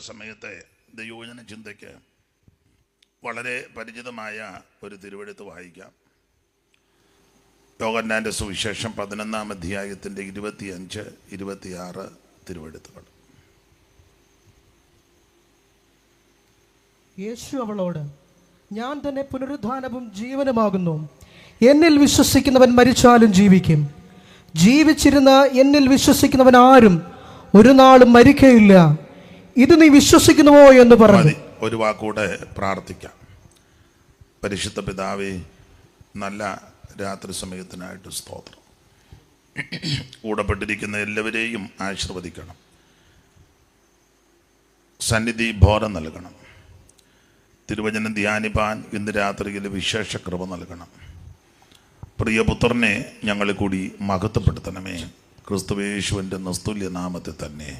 അല്പസമയത്തെ ദൈവവചന ചിന്തയ്ക്ക് വളരെ പരിചിതമായ ഒരു തിരുവെഴുത്ത് വായിക്കാം. യോഹന്നാൻ്റെ സുവിശേഷം 11-ാം അധ്യായത്തിൻ്റെ 25, 26 തിരുവെഴുത്തുകൾ. യേശു അവളോട്, ഞാൻ തന്നെ പുനരുദ്ധാനവും ജീവനുമാകുന്നു. എന്നിൽ വിശ്വസിക്കുന്നവൻ മരിച്ചാലും ജീവിക്കും. ജീവിച്ചിരുന്ന എന്നിൽ വിശ്വസിക്കുന്നവൻ ആരും ഒരു നാളും മരിക്കയില്ല. ഇത് നീ വിശ്വസിക്കുന്നുവോ എന്ന് പറഞ്ഞു. ഒരു വാക്കൂടെ പ്രാർത്ഥിക്കാം. പരിശുദ്ധ പിതാവേ, നല്ല രാത്രി സമയത്തിനായിട്ട് സ്തോത്രം. കൂടപ്പെട്ടിരിക്കുന്ന എല്ലാവരെയും ആശീർവദിക്കണം. സന്നിധി ബോധം നൽകണം. തിരുവചനം ധ്യാനിപ്പാൻ ഇന്ന് രാത്രിയിൽ വിശേഷ കൃപ നൽകണം. പ്രിയപുത്രനെ ഞങ്ങളെ കൂടി മഹത്വപ്പെടുത്തണമേ. ക്രിസ്തുയേശുവിൻ്റെ നിസ്തുല്യ നാമത്തിൽ തന്നെ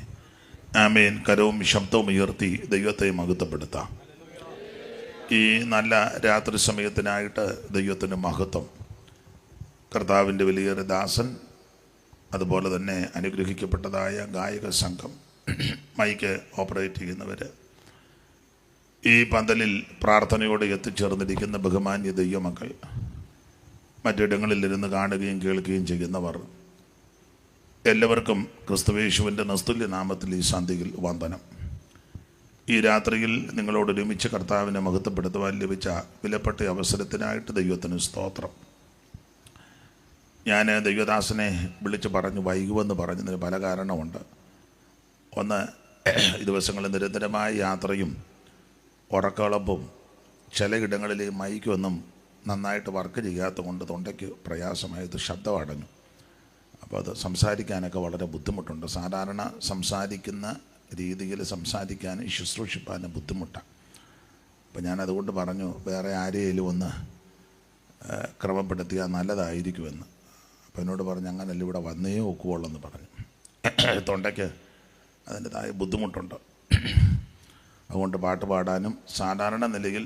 ആമേൻ. കരവും ശബ്ദവും ഉയർത്തി ദൈവത്തെ മഹത്വപ്പെടുത്താം. ഈ നല്ല രാത്രി സമയത്തിനായിട്ട് ദൈവത്തിന് മഹത്വം. കർത്താവിൻ്റെ വലിയൊരു ദാസൻ, അതുപോലെ തന്നെ അനുഗ്രഹിക്കപ്പെട്ടതായ ഗായക സംഘം, മൈക്ക് ഓപ്പറേറ്റ് ചെയ്യുന്നവർ, ഈ പന്തലിൽ പ്രാർത്ഥനയോടെ എത്തിച്ചേർന്നിരിക്കുന്ന ബഹുമാന്യ ദൈവമക്കൾ, മറ്റിടങ്ങളിലിരുന്ന് കാണുകയും കേൾക്കുകയും ചെയ്യുന്നവർ, എല്ലാവർക്കും ക്രിസ്തുയേശുവിൻ്റെ നിസ്തുല്യ നാമത്തിൽ ഈ സന്ധ്യയിൽ വന്ദനം. ഈ രാത്രിയിൽ നിങ്ങളോട് ഒരുമിച്ച് കർത്താവിനെ മഹത്വപ്പെടുത്തുവാൻ ലഭിച്ച വിലപ്പെട്ട അവസരത്തിനായിട്ട് ദൈവത്തിന് സ്തോത്രം. ഞാൻ ദൈവദാസനെ വിളിച്ച് പറഞ്ഞു വൈകുമെന്ന് പറഞ്ഞതിന് പല കാരണമുണ്ട്. ഒന്ന്, ഈ ദിവസങ്ങളിൽ നിരന്തരമായ യാത്രയും ഉറക്കളപ്പും ചിലയിടങ്ങളിൽ മൈക്കൊന്നും നന്നായിട്ട് വർക്ക് ചെയ്യാത്തത് കൊണ്ട് തൊണ്ടയ്ക്ക് പ്രയാസമായത്, ശബ്ദം അടഞ്ഞു. അപ്പോൾ അത് സംസാരിക്കാനൊക്കെ വളരെ ബുദ്ധിമുട്ടുണ്ട്. സാധാരണ സംസാരിക്കുന്ന രീതിയിൽ സംസാരിക്കാനും ശുശ്രൂഷിപ്പാനും ബുദ്ധിമുട്ടാണ്. അപ്പോൾ ഞാനതുകൊണ്ട് പറഞ്ഞു വേറെ ആരെയും ഒന്ന് ക്രമപ്പെടുത്തിയാൽ നല്ലതായിരിക്കുമെന്ന്. അപ്പോൾ എന്നോട് പറഞ്ഞു അങ്ങനല്ല, ഇവിടെ വന്നേ ഒക്കുവുള്ളെന്ന് പറഞ്ഞു. തൊണ്ടയ്ക്ക് അതിൻ്റെതായ ബുദ്ധിമുട്ടുണ്ട്. അതുകൊണ്ട് പാട്ട് പാടാനും സാധാരണ നിലയിൽ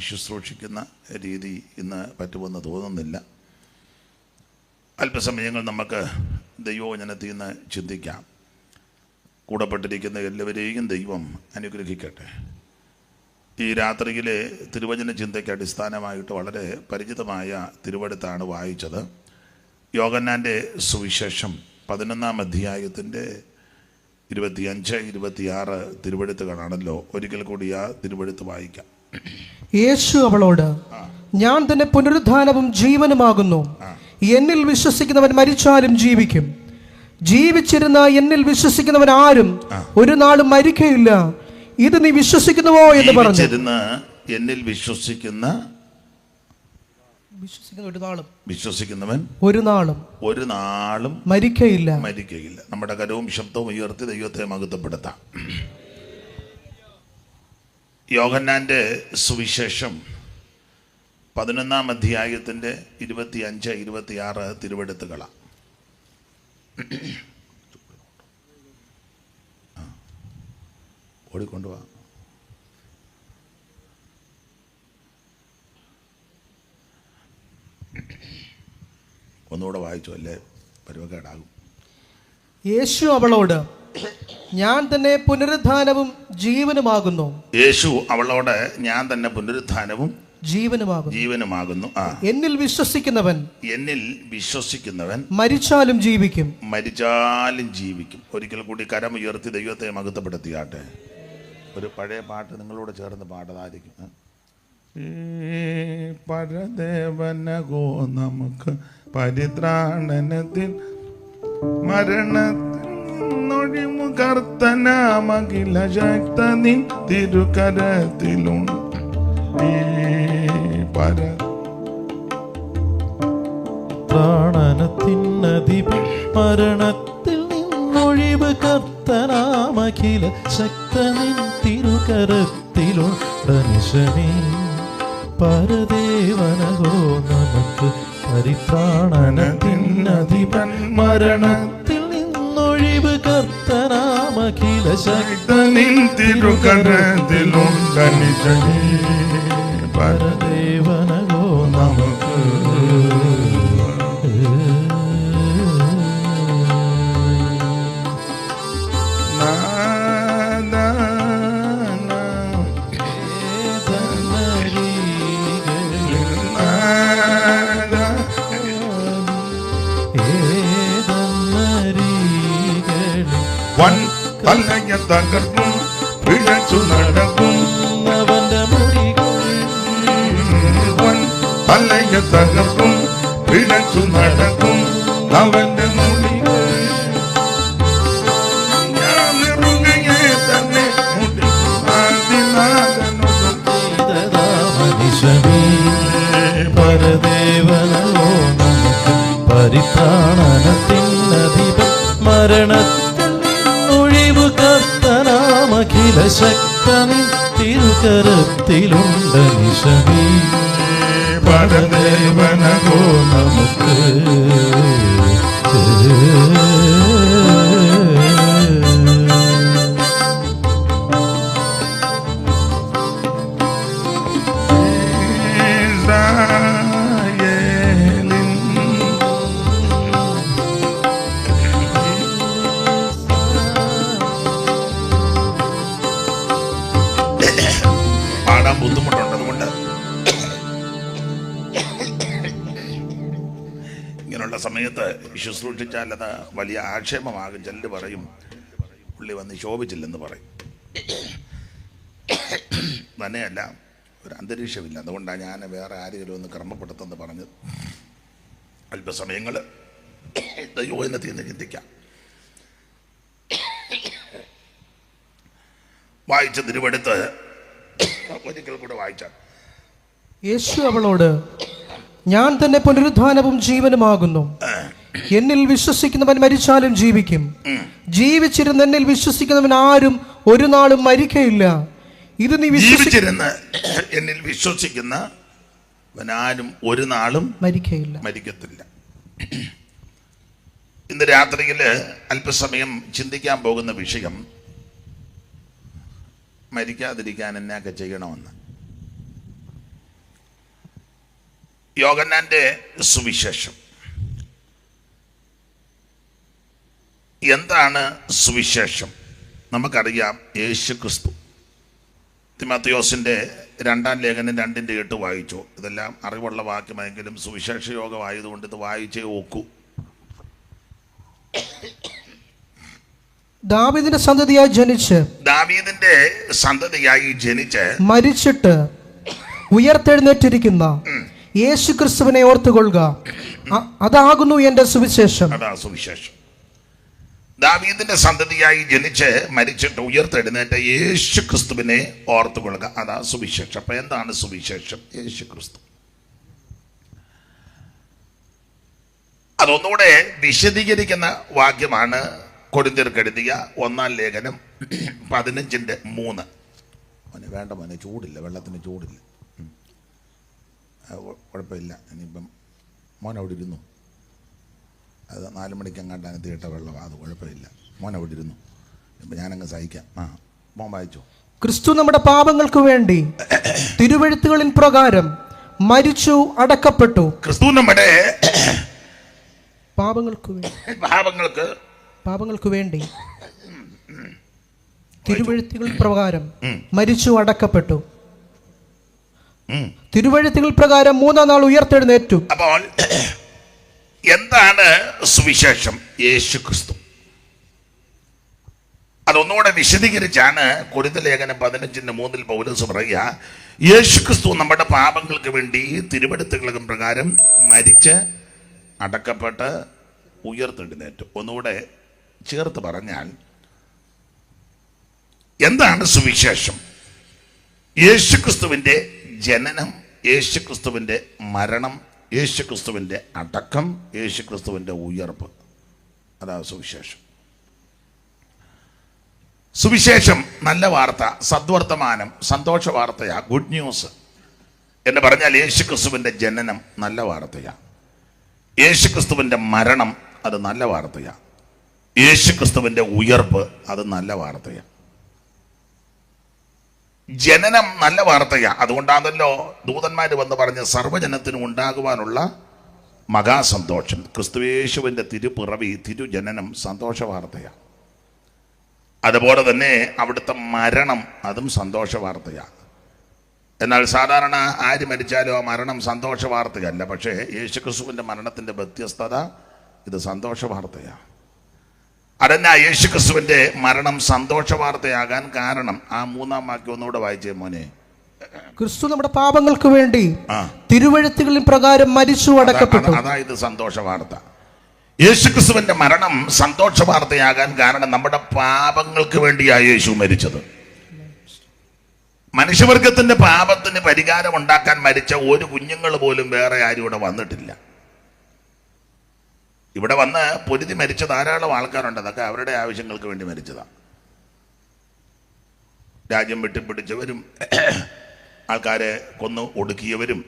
ശുശ്രൂഷിക്കുന്ന രീതി ഇന്ന് പറ്റുമെന്ന് തോന്നുന്നില്ല. അല്പസമയങ്ങൾ നമുക്ക് ദൈവവചനത്തിൽ നിന്ന് ചിന്തിക്കാം. കൂടപ്പെട്ടിരിക്കുന്ന എല്ലാവരെയും ദൈവം അനുഗ്രഹിക്കട്ടെ. ഈ രാത്രിയിലെ തിരുവചന ചിന്തയ്ക്ക് അടിസ്ഥാനമായിട്ട് വളരെ പരിചിതമായ തിരുവെഴുത്താണ് വായിച്ചത്. യോഹന്നാൻ്റെ സുവിശേഷം 11-ാം അധ്യായത്തിൻ്റെ 25, 26 തിരുവെഴുത്തുകളാണല്ലോ. ഒരിക്കൽ കൂടി ആ തിരുവെഴുത്ത് വായിക്കാം. യേശു അവളോട്, ഞാൻ തന്നെ പുനരുദ്ധാനവും ജീവനുമാകുന്നു. എന്നിൽ വിശ്വസിക്കുന്നവൻ മരിച്ചാലും ജീവിക്കും. ജീവിച്ചിരുന്ന എന്നിൽ വിശ്വസിക്കുന്നവൻ ആരും ഒരു നാളും മരിക്കയില്ല. ഇത് നീ വിശ്വസിക്കുന്നുവോ എന്ന് പറഞ്ഞു. എന്നിൽ വിശ്വസിക്കുന്നവൻ ഒരു നാളും മരിക്കയില്ല. നമ്മുടെ കരവും ശബ്ദവും ഉയർത്തി ദൈവത്തെ മഹത്വപ്പെടുത്താം. യോഹന്നാൻ്റെ സുവിശേഷം 11-ാം അധ്യായത്തിൻ്റെ 25, 26 തിരുവെഴുത്തുകളാണ്. ഓടിക്കൊണ്ടുപോവാ. ഒന്നുകൂടെ വായിച്ചു, അല്ലേ പരുവക്കേടാകും. യേശു അവളോട്, ഞാൻ തന്നെ പുനരുദ്ധാനവും ജീവനുമാകുന്നു. യേശു അവളോട്, ഞാൻ തന്നെ പുനരുദ്ധാനവും ജീവനുമാകുന്നു. എന്നിൽ വിശ്വസിക്കുന്നവൻ മരിച്ചാലും ജീവിക്കും. ഒരിക്കൽ കൂടി കരമുയർത്തി ദൈവത്തെ മഹത്വപ്പെടുത്തിയാട്ടെ. ഒരു പഴയ പാട്ട് നിങ്ങളോട് ചേർന്ന് പാടതായിരിക്കും. പരദേവനഗോ നമുക്ക് പരിത്രാണനത്തിൽ മരണത്തിനൊഴിമുഖർത്തനാമഖില ശക്തനിൻ തിരുകരത്തിലുണ്ട്. പ്രാണനത്തിനധിപൻ മരണത്തിൽ നിന്നൊഴിവ് കർത്തനാമഖില ശക്തനിൻ തിരുകരത്തിലുണ്ടനിശനേ. പരദേവനഗോ നമുക്ക് പരിത്രാണനത്തിനധിപൻ മരണത്തിൽ നിന്നൊഴിവ് കർത്തനാമഖില ശക്തനിൻ തിരുകരത്തിലുണ്ടനിശനേ. പരദേവനഗോ നമുക്ക് തകർക്കും പിഴച്ചു നടക്കും അവന്റെ മുടികൾ തലയെ തകർക്കും പിഴച്ചു നടക്കും അവന്റെ മുടികൾ ഞാൻ ഇറുകയെ തന്നെ മനുഷ്യനേ പരദേവനോ നമുക്ക് പരിത്രാണനത്തിനധിപൻ മരണത്തിൽ ഒഴിവ് കർത്തനാമഖില ശക്തനി തിരുകരത്തിലുണ്ട് നിശമീ പരദേവനോ നമുക്ക് പാടാൻ ബുദ്ധിമുട്ടുണ്ട്. അതുകൊണ്ട് ഇങ്ങനെയുള്ള സമയത്ത് ശുശ്രൂഷിച്ചാൽ അത് വലിയ ആക്ഷേപമാകും. ചിലർ പറയും പുള്ളി വന്ന് ശോഭിച്ചില്ലെന്ന് പറയും. തന്നെയല്ല, ഒരു അന്തരീക്ഷമില്ല. അതുകൊണ്ടാണ് ഞാൻ വേറെ ആരെങ്കിലും ഒന്ന് ക്രമപ്പെടുത്തെന്ന് പറഞ്ഞത്. അല്പസമയങ്ങൾ ദൈവോന്നതി എന്ന് ചിന്തിക്കാം. വായിച്ച തിരുവെടുത്ത് ഒരിക്കൽ കൂടെ വായിച്ചാൽ. യേശു അവളോട്, ഞാൻ തന്നെ പുനരുദ്ധാനവും ജീവനുമാകുന്നു. എന്നിൽ വിശ്വസിക്കുന്നവൻ മരിച്ചാലും ജീവിക്കും. ജീവിച്ചിരുന്ന് എന്നിൽ വിശ്വസിക്കുന്നവൻ ആരും ഒരു നാളും മരിക്കയില്ല. ഇത് നീ ജീവിച്ചിരുന്ന് എന്നിൽ വിശ്വസിക്കുന്നവനാരും ഒരു നാളും മരിക്കത്തില്ല. ഇന്ന് രാത്രിയിൽ അല്പസമയം ചിന്തിക്കാൻ പോകുന്ന വിഷയം മരിക്കാതിരിക്കാൻ എന്നൊക്കെ ചെയ്യണമെന്ന്. യോഹന്നാന്റെ സുവിശേഷം. എന്താണ് സുവിശേഷം? നമുക്കറിയാം, യേശുക്രിസ്തു. തിമോഥെയോസിന്റെ 2-ാം ലേഖനം 2:8 വായിച്ചു. ഇതെല്ലാം അറിവുള്ള വാക്യമെങ്കിലും സുവിശേഷ യോഗമായതുകൊണ്ട് ഇത് വായിച്ചേ ഒക്കൂ. ദാവീദിന്റെ സന്തതിയായി ജനിച്ച് മരിച്ചിട്ട് ഉയർത്തെഴുന്നേറ്റിരിക്കുന്ന യേശുക്രിസ്തുവിനെ ഓർത്തുകൊള്ളുക. അതാകുന്നു എന്റെ സുവിശേഷം. അതാ സുവിശേഷം. ദാവീദിന്റെ സന്തതിയായി ജനിച്ച് മരിച്ചിട്ട് ഉയർത്തെഴുന്നേറ്റ യേശുക്രിസ്തുവിനെ ഓർത്തുകൊള്ളുക. അതാ സുവിശേഷം. അപ്പൊ എന്താണ് സുവിശേഷം? യേശുക്രിസ്തു. അതൊന്നുകൂടെ വിശദീകരിക്കുന്ന വാക്യമാണ് കൊരിന്ത്യർക്കെഴുതിയ 1-ാം ലേഖനം 15:3. മോനെ വേണ്ട മോനെ, ചൂടില്ല, വെള്ളത്തിന് ചൂടില്ല. കുഴപ്പമില്ല. ഇനിയിപ്പം മോൻ അവിടെ ഇരുന്നു. അത് 4 മണിക്ക് എങ്ങാണ്ടാണ് തീട്ട വെള്ളം. അത് കുഴപ്പമില്ല, മോൻ അവിടെ ഇരുന്നു. ഇപ്പം ഞാനങ്ങ് സഹിക്കാം. മോൻ വായിച്ചോ. ക്രിസ്തു നമ്മുടെ പാപങ്ങൾക്ക് വേണ്ടി തിരുവെഴുത്തുകളിൻ പ്രകാരം മരിച്ചു, അടക്കപ്പെട്ടു. ക്രിസ്തു നമ്മുടെ പാപങ്ങൾക്ക് വേണ്ടി തിരുവെഴുത്തുകൾ പ്രകാരം മരിച്ചു, അടക്കപ്പെട്ടു. തിരുവെഴുത്തുകൾ പ്രകാരം 3-ാം നാൾ ഉയർത്തെഴുന്നേറ്റു. അപ്പോൾ എന്താണ് സുവിശേഷം? യേശുക്രിസ്തു. അതൊന്നുകൂടെ വിശദീകരിച്ചാണ് കൊരിന്ത്യർ ലേഖനം 15:3 പൗലോസ് പറയുക, യേശുക്രിസ്തു നമ്മുടെ പാപങ്ങൾക്ക് വേണ്ടി തിരുവെഴുത്തുകളും പ്രകാരം മരിച്ച് അടക്കപ്പെട്ട് ഉയർത്തെഴുന്നേറ്റു. ഒന്നുകൂടെ ചേർത്ത് പറഞ്ഞാൽ എന്താണ് സുവിശേഷം? യേശുക്രിസ്തുവിൻ്റെ ജനനം, യേശുക്രിസ്തുവിൻ്റെ മരണം, യേശുക്രിസ്തുവിൻ്റെ അടക്കം, യേശുക്രിസ്തുവിൻ്റെ ഉയർപ്പ്. അതാണ് സുവിശേഷം. സുവിശേഷം നല്ല വാർത്ത, സദ്വർത്തമാനം, സന്തോഷ വാർത്തയാ, ഗുഡ് ന്യൂസ് എന്ന് പറഞ്ഞാൽ യേശുക്രിസ്തുവിൻ്റെ ജനനം നല്ല വാർത്തയാ. യേശുക്രിസ്തുവിൻ്റെ മരണം അത് നല്ല വാർത്തയാ. യേശുക്രിസ്തുവിൻ്റെ ഉയർപ്പ് അത് നല്ല വാർത്തയാ. ജനനം നല്ല വാർത്തയാ. അതുകൊണ്ടാണല്ലോ ദൂതന്മാർ വന്ന് പറഞ്ഞ് സർവ്വജനത്തിനും ഉണ്ടാകുവാനുള്ള മഹാസന്തോഷം. ക്രിസ്തുയേശുവിൻ്റെ തിരുപ്പിറവി, തിരുജനനം സന്തോഷ വാർത്തയാ. അതുപോലെ തന്നെ അവിടുത്തെ മരണം അതും സന്തോഷ വാർത്തയാ. എന്നാൽ സാധാരണ ആര് മരിച്ചാലും ആ മരണം സന്തോഷ വാർത്തയല്ല. പക്ഷേ യേശുക്രിസ്തുവിൻ്റെ മരണത്തിൻ്റെ വ്യത്യസ്തത, ഇത് സന്തോഷ വാർത്തയാ. അതന്നെ യേശു ക്രിസ്തുവിന്റെ മരണം സന്തോഷ വാർത്തയാകാൻ കാരണം. ആ 3-ാം വാക്യം ഒന്നുകൂടെ വായിച്ചേ മോനെ. ക്രിസ്തു നമ്മുടെ പാപങ്ങൾക്ക് വേണ്ടി തിരുവെഴുത്തുകളിൻ പ്രകാരം മരിച്ചു അടക്കപ്പെട്ടു. അതായത് സന്തോഷ വാർത്ത. യേശു ക്രിസ്തുവിന്റെ മരണം സന്തോഷ വാർത്തയാകാൻ കാരണം നമ്മുടെ പാപങ്ങൾക്ക് വേണ്ടിയാണ് യേശു മരിച്ചത്. മനുഷ്യവർഗത്തിന്റെ പാപത്തിന് പരിഹാരം ഉണ്ടാക്കാൻ മരിച്ച ഒരു കുഞ്ഞുങ്ങൾ പോലും വേറെ ആരും ഇവിടെ വന്നിട്ടില്ല. ഇവിടെ വന്ന് പൊരുതി മരിച്ച ധാരാളം ആൾക്കാരുണ്ട്. അതൊക്കെ അവരുടെ ആവശ്യങ്ങൾക്ക് വേണ്ടി മരിച്ചതാണ്. രാജ്യം വെട്ടിപ്പിടിച്ചവരും ആൾക്കാരെ കൊന്നു ഒടുക്കിയവരും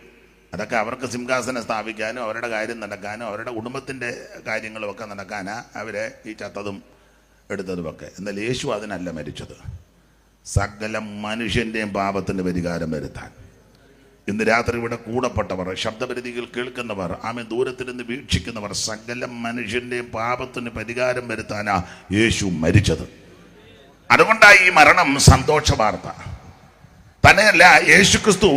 അതൊക്കെ അവർക്ക് സിംഹാസനം സ്ഥാപിക്കാനും അവരുടെ കാര്യം നടക്കാനും അവരുടെ കുടുംബത്തിൻ്റെ കാര്യങ്ങളും ഒക്കെ നടക്കാനാ അവരെ ഈ ചത്തതും എടുത്തതുമൊക്കെ. എന്നാൽ യേശു അതിനല്ല മരിച്ചത്. സകല മനുഷ്യൻ്റെയും പാപത്തിന് പരിഹാരം വരുത്താൻ. ഇന്ന് രാത്രി ഇവിടെ കൂടപ്പെട്ടവർ, ശബ്ദപരിധികൾ കേൾക്കുന്നവർ, ആമേ ദൂരത്തിൽ നിന്ന് വീക്ഷിക്കുന്നവർ, സകല മനുഷ്യൻ്റെയും പാപത്തിന് പരിഹാരം വരുത്താനാ യേശു മരിച്ചത്. അതുകൊണ്ടാണ് ഈ മരണം സന്തോഷ വാർത്ത. തന്നെയല്ല, യേശു ക്രിസ്തു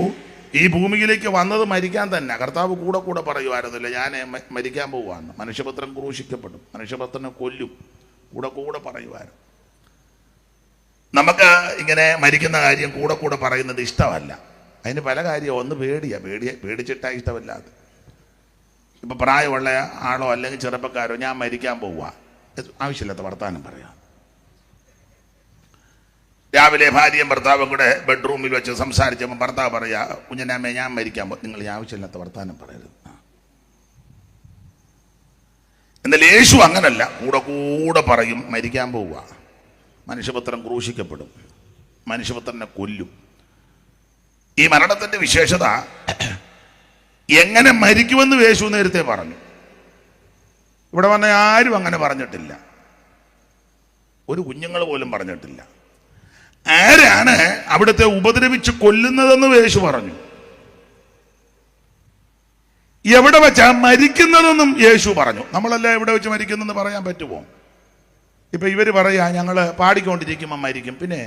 ഈ ഭൂമിയിലേക്ക് വന്നത് മരിക്കാൻ തന്നെ. കർത്താവ് കൂടെ കൂടെ പറയുമായിരുന്നില്ല, ഞാൻ മരിക്കാൻ പോവാന്ന്, മനുഷ്യപുത്രൻ ക്രൂശിക്കപ്പെടും, മനുഷ്യപുത്രനെ കൊല്ലും, കൂടെ കൂടെ പറയുമായിരുന്നു. നമുക്ക് ഇങ്ങനെ മരിക്കുന്ന കാര്യം കൂടെ കൂടെ പറയുന്നത് ഇഷ്ടമല്ല. അതിന് പല കാര്യവും. ഒന്ന് പേടിച്ചിട്ടാ ഇഷ്ടമല്ലാതെ. ഇപ്പം പ്രായമുള്ള ആളോ അല്ലെങ്കിൽ ചെറുപ്പക്കാരോ ഞാൻ മരിക്കാൻ പോവുക, ആവശ്യമില്ലാത്ത വർത്താനം പറയാം. രാവിലെ ഭാര്യയും ഭർത്താവും കൂടെ ബെഡ്റൂമിൽ വെച്ച് സംസാരിച്ചപ്പോൾ ഭർത്താവ് പറയാ, കുഞ്ഞനാമ്മേ ഞാൻ മരിക്കാൻ പോകും. നിങ്ങൾ ആവശ്യമില്ലാത്ത വർത്താനം പറയരുത്. എന്നാൽ യേശു അങ്ങനല്ല, കൂടെ കൂടെ പറയും മരിക്കാൻ പോവുക, മനുഷ്യപുത്രൻ ക്രൂശിക്കപ്പെടും, മനുഷ്യപുത്രനെ കൊല്ലും. ഈ മരണത്തിന്റെ വിശേഷത എങ്ങനെ മരിക്കുമെന്ന് യേശു നേരത്തെ പറഞ്ഞു. ഇവിടെ വന്ന ആരും അങ്ങനെ പറഞ്ഞിട്ടില്ല. ഒരു കുഞ്ഞുങ്ങൾ പോലും പറഞ്ഞിട്ടില്ല. ആരാണ് അവിടുത്തെ ഉപദ്രവിച്ച് കൊല്ലുന്നതെന്ന് യേശു പറഞ്ഞു. എവിടെ വെച്ചാ മരിക്കുന്നതെന്നും യേശു പറഞ്ഞു. നമ്മളല്ല എവിടെ വെച്ച് മരിക്കുന്നെന്ന് പറയാൻ പറ്റുമോ? ഇപ്പൊ ഇവര് പറയാ ഞങ്ങള് പാടിക്കൊണ്ടിരിക്കുമ്പോൾ മരിക്കും. പിന്നെ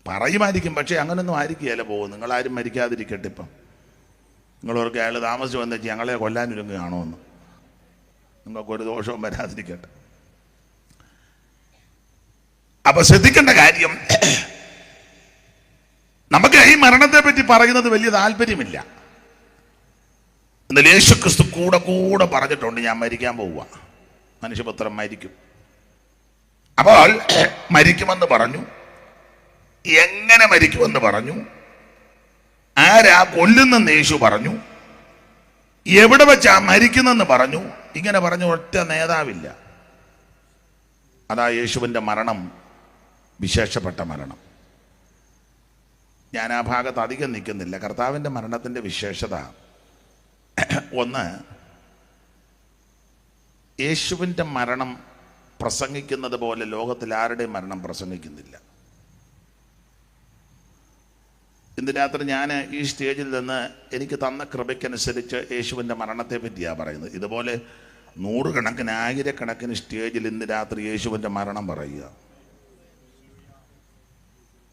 പറയുമായിരിക്കും, പക്ഷെ അങ്ങനൊന്നും ആയിരിക്കുകയല്ല പോകും. നിങ്ങളാരും മരിക്കാതിരിക്കട്ടെ. ഇപ്പം നിങ്ങളവർക്ക് അയാൾ താമസിച്ച് വന്നിട്ട് ഞങ്ങളെ കൊല്ലാനൊരുങ്ങുകയാണോ എന്ന്. നിങ്ങൾക്കൊരു ദോഷവും വരാതിരിക്കട്ടെ. അപ്പൊ ശ്രദ്ധിക്കേണ്ട കാര്യം, നമുക്ക് ഈ മരണത്തെ പറ്റി പറയുന്നത് വലിയ താല്പര്യമില്ല. എന്നാൽ യേശു ക്രിസ്തു കൂടെ കൂടെ പറഞ്ഞിട്ടുണ്ട്, ഞാൻ മരിക്കാൻ പോവുക, മനുഷ്യപുത്രൻ മരിക്കും. അപ്പോൾ മരിക്കുമെന്ന് പറഞ്ഞു. എങ്ങനെ മരിക്കുമെന്ന് പറഞ്ഞു. ആരാ കൊല്ലുന്നെന്ന് യേശു പറഞ്ഞു. എവിടെ വെച്ചാ മരിക്കുന്നെന്ന് പറഞ്ഞു. ഇങ്ങനെ പറഞ്ഞ ഒറ്റ നേതാവില്ല. അതാ യേശുവിൻ്റെ മരണം വിശേഷപ്പെട്ട മരണം. ഞാൻ ആ ഭാഗത്ത് അധികം നിൽക്കുന്നില്ല. കർത്താവിൻ്റെ മരണത്തിൻ്റെ വിശേഷത ഒന്ന്, യേശുവിൻ്റെ മരണം പ്രസംഗിക്കുന്നത് പോലെ ലോകത്തിൽ ആരുടെയും മരണം പ്രസംഗിക്കുന്നില്ല. ഇന്ന് രാത്രി ഞാൻ ഈ സ്റ്റേജിൽ നിന്ന് എനിക്ക് തന്ന കൃപയ്ക്കനുസരിച്ച് യേശുവിൻ്റെ മരണത്തെ പറ്റിയാണ് പറയുന്നത്. ഇതുപോലെ 100 കണക്കിന് 1000 കണക്കിന് സ്റ്റേജിൽ ഇന്ന് രാത്രി യേശുവിൻ്റെ മരണം പറയുക.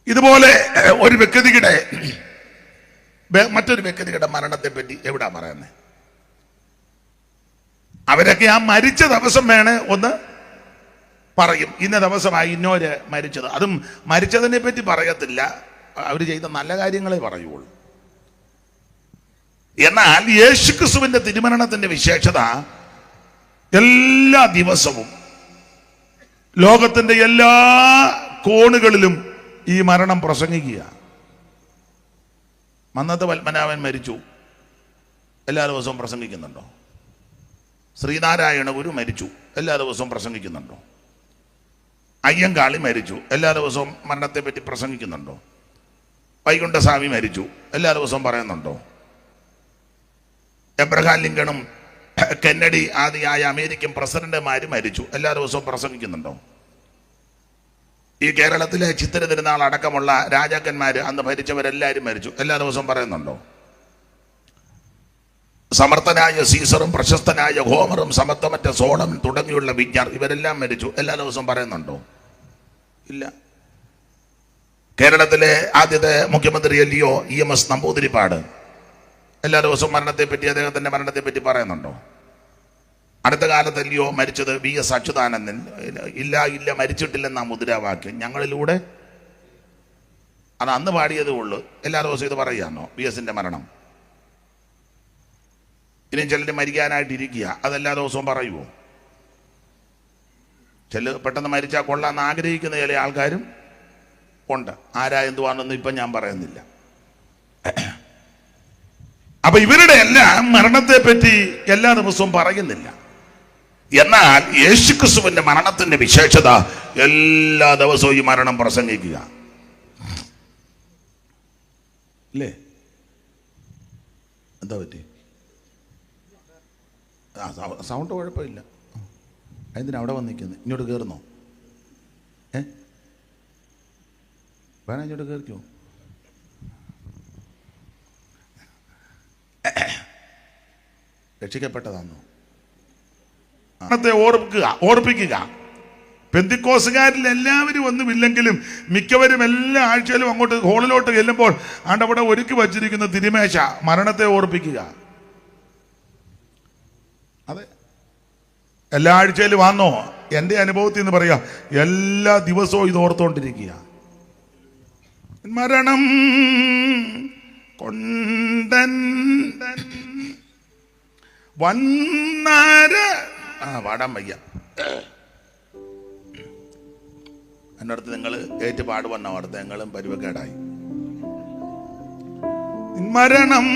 ഇതുപോലെ ഒരു വ്യക്തിയുടെ മറ്റൊരു വ്യക്തിയുടെ മരണത്തെ പറ്റി എവിടാ പറയുന്നത്? അവരൊക്കെ ആ മരിച്ച ദിവസം വേണേ ഒന്ന് പറയും, ഇന്ന ദിവസമായി ഇന്നോര് മരിച്ചത്. അതും മരിച്ചതിനെ പറ്റി പറയത്തില്ല, അവർ ചെയ്ത നല്ല കാര്യങ്ങളെ പറയുള്ളൂ. എന്നാൽ യേശുക്രിസ്തുവിന്റെ തിരുമരണത്തിന്റെ വിശേഷത എല്ലാ ദിവസവും ലോകത്തിന്റെ എല്ലാ കോണുകളിലും ഈ മരണം പ്രസംഗിക്കുക. മന്നത്ത് പത്മനാഭൻ മരിച്ചു, എല്ലാ ദിവസവും പ്രസംഗിക്കുന്നുണ്ടോ? ശ്രീനാരായണ ഗുരു മരിച്ചു, എല്ലാ ദിവസവും പ്രസംഗിക്കുന്നുണ്ടോ? അയ്യങ്കാളി മരിച്ചു, എല്ലാ ദിവസവും മരണത്തെ പറ്റി പ്രസംഗിക്കുന്നുണ്ടോ? വൈകുണ്ഠസ്വാമി മരിച്ചു, എല്ലാ ദിവസവും പറയുന്നുണ്ടോ? എബ്രഹാം ലിങ്കണും കെന്നഡി ആദിയായ അമേരിക്കൻ പ്രസിഡന്റുമാര് മരിച്ചു, എല്ലാ ദിവസവും പ്രസംഗിക്കുന്നുണ്ടോ? ഈ കേരളത്തിലെ ചിത്തിര തിരുനാൾ അടക്കമുള്ള രാജാക്കന്മാര് അന്ന് ഭരിച്ചവരെല്ലാവരും മരിച്ചു, എല്ലാ ദിവസവും പറയുന്നുണ്ടോ? സമർത്ഥനായ സീസറും പ്രശസ്തനായ ഹോമറും സമത്വമറ്റ സോളം തുടങ്ങിയുള്ള വിജ്ഞാർ ഇവരെല്ലാം മരിച്ചു, എല്ലാ ദിവസവും പറയുന്നുണ്ടോ? ഇല്ല. കേരളത്തിലെ ആദ്യത്തെ മുഖ്യമന്ത്രി അല്ലയോ EMS നമ്പൂതിരിപ്പാട്, എല്ലാ ദിവസവും മരണത്തെപ്പറ്റി അദ്ദേഹത്തിന്റെ മരണത്തെപ്പറ്റി പറയുന്നുണ്ടോ? അടുത്ത കാലത്തല്ലയോ മരിച്ചത് VS അച്യുതാനന്ദൻ. ഇല്ല മരിച്ചിട്ടില്ലെന്നാ മുദ്രാവാക്യം. ഞങ്ങളിലൂടെ അത് അന്ന് പാടിയതേ ഉള്ളൂ. എല്ലാ ദിവസവും ഇത് പറയാന്നോ VSന്റെ മരണം? ഇനിയും ചിലർ മരിക്കാനായിട്ടിരിക്കുക, അതെല്ലാ ദിവസവും പറയുമോ? പെട്ടെന്ന് മരിച്ചാൽ കൊള്ളാന്ന് ആഗ്രഹിക്കുന്ന ചില ആൾക്കാരും ഉണ്ട്. ആരാ എന്തുവാണെന്ന് ഇപ്പം ഞാൻ പറയുന്നില്ല. അപ്പൊ ഇവരുടെ എല്ലാം മരണത്തെ പറ്റി എല്ലാ ദിവസവും പറയുന്നില്ല. എന്നാൽ യേശുക്രിസ്തുവിന്റെ മരണത്തിന്റെ വിശേഷത എല്ലാ ദിവസവും ഈ മരണം പ്രസംഗിക്കുക അല്ലേ? എന്താ പറ്റി? സൗണ്ട് കുഴപ്പമില്ല. എന്തിനാ അവിടെ വന്നിരിക്കുന്നത്? ഇങ്ങോട്ട് കയറുന്നോ? വേണം ഇങ്ങോട്ട് കയറിക്കോ. രക്ഷിക്കപ്പെട്ടതാണോ? ഓർപ്പിക്കുക. പെന്തിക്കോസുകാരിൽ എല്ലാവരും ഒന്നുമില്ലെങ്കിലും മിക്കവരും എല്ലാ ആഴ്ചയിലും അങ്ങോട്ട് ഹോളിലോട്ട് ചെല്ലുമ്പോൾ അവിടെ ഒരുക്കി വച്ചിരിക്കുന്ന തിരുമേശ മരണത്തെ ഓർപ്പിക്കുക. അതെ, എല്ലാ ആഴ്ചയിലും വന്നോ? എൻ്റെ അനുഭവത്തിൽ നിന്ന് പറയാ, എല്ലാ ദിവസവും ഇത് ഓർത്തോണ്ടിരിക്കുക. മരണം കൊണ്ടൻ വന്നാര പാടാൻ വയ്യ. എൻ്റെ അടുത്ത് നിങ്ങൾ ഏറ്റു പാടുവന്നോ? അടുത്ത് ഞങ്ങളും പരുവക്കേടായി. മരണം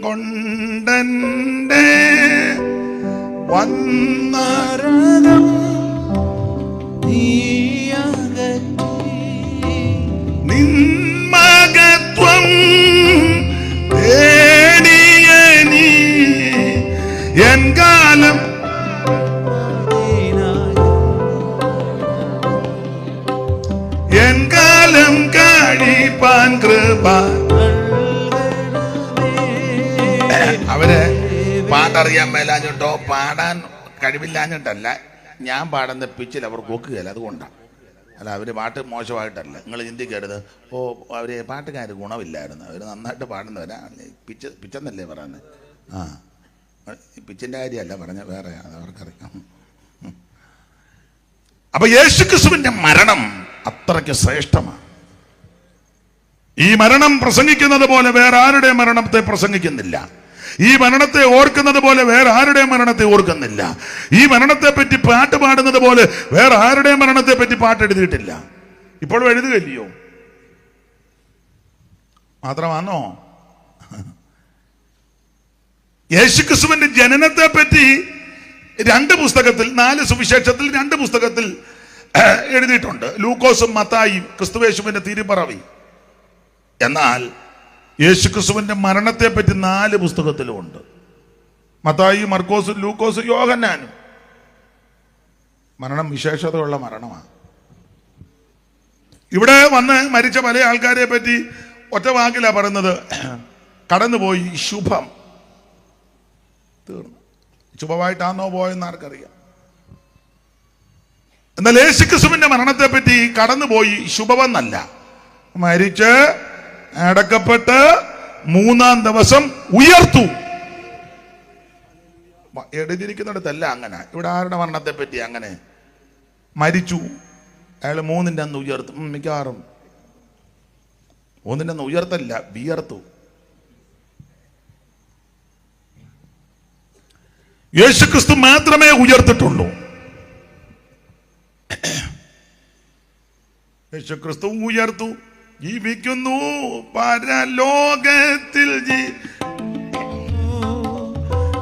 കൊണ്ടൻ്റെ വന്നാരം നിന്മകത്വം തേടിയനി എൻ കാലം കഴിപ്പാൻ കൃപ. അവര് പാട്ടറിയാൻ മേലാഞ്ഞിട്ടോ പാടാൻ കഴിവില്ലാഞ്ഞിട്ടല്ല, ഞാൻ പാടുന്ന പിച്ചിൽ അവർ കൊക്കുകയല്ല, അതുകൊണ്ടാണ്. അല്ല, അവർ പാട്ട് മോശമായിട്ടല്ല. നിങ്ങൾ ചിന്തിക്കരുത് ഓ അവർ പാട്ടുകാർ ഗുണമില്ലായിരുന്നു, അവർ നന്നായിട്ട് പാടുന്നവരാ. പിച്ചെന്നല്ലേ പറയുന്നത്? പിച്ചിൻ്റെ കാര്യമല്ല പറഞ്ഞ, വേറെ അവർക്കറിയാം. അപ്പൊ യേശുക്രിസ്തുവിന്റെ മരണം അത്രയ്ക്ക് ശ്രേഷ്ഠമാണ്. ഈ മരണം പ്രസംഗിക്കുന്നത് പോലെ വേറെ ആരുടെ മരണത്തെ പ്രസംഗിക്കുന്നില്ല. ഈ മരണത്തെ ഓർക്കുന്നത് പോലെ വേറെ ആരുടെ മരണത്തെ ഓർക്കുന്നില്ല. ഈ മരണത്തെ പറ്റി പാട്ട് പാടുന്നത് പോലെ വേറെ ആരുടെ മരണത്തെ പറ്റി പാട്ട് എഴുതിയിട്ടില്ല. ഇപ്പോഴും എഴുതുകയില്ലയോ? മാത്രമാണോ? യേശുക്രിസ്തുവിന്റെ ജനനത്തെ പറ്റി 2 പുസ്തകത്തിൽ, 4 സുവിശേഷത്തിൽ 2 പുസ്തകത്തിൽ എഴുതിയിട്ടുണ്ട്. ലൂക്കോസും മത്തായിയും ക്രിസ്തുയേശുവിന്റെ തിരുപ്പിറവി. എന്നാൽ യേശുക്രിസ്തുവിന്റെ മരണത്തെ പറ്റി 4 പുസ്തകത്തിലും ഉണ്ട്. മത്തായി, മർക്കോസും, ലൂക്കോസും, യോഹന്നാനും. മരണം വിശേഷതയുള്ള മരണമാണ്. ഇവിടെ വന്ന് മരിച്ച പല ആൾക്കാരെ പറ്റി ഒറ്റ വാക്കിലാണ് പറയുന്നത്, കടന്നുപോയി, ശുഭം. തീർന്നു. ശുഭമായിട്ടാണോ പോയെന്ന് ആർക്കറിയാം. എന്നാൽ യേശുക്രിസ്തുവിന്റെ മരണത്തെ പറ്റി കടന്നുപോയി ശുഭമെന്നല്ല, മരിച്ച് അടക്കപ്പെട്ട് 3-ാം ദിവസം ഉയർത്തു. എഴുതിയിരിക്കുന്നിടത്തല്ല അങ്ങനെ. ഇവിടെ ആരുടെ മരണത്തെ പറ്റി അങ്ങനെ? മരിച്ചു, അയാൾ 3-ന്റെ അന്ന് ഉയർത്തു. മിക്കവാറും 3-ന്റെ അന്ന് ഉയർത്തല്ല, വിയർത്തു. യേശുക്രിസ്തു മാത്രമേ ഉയർത്തിട്ടുള്ളൂ. യേശുക്രിസ്തു ഉയർത്തു, ജീവിക്കുന്നു പരലോകത്തിൽ.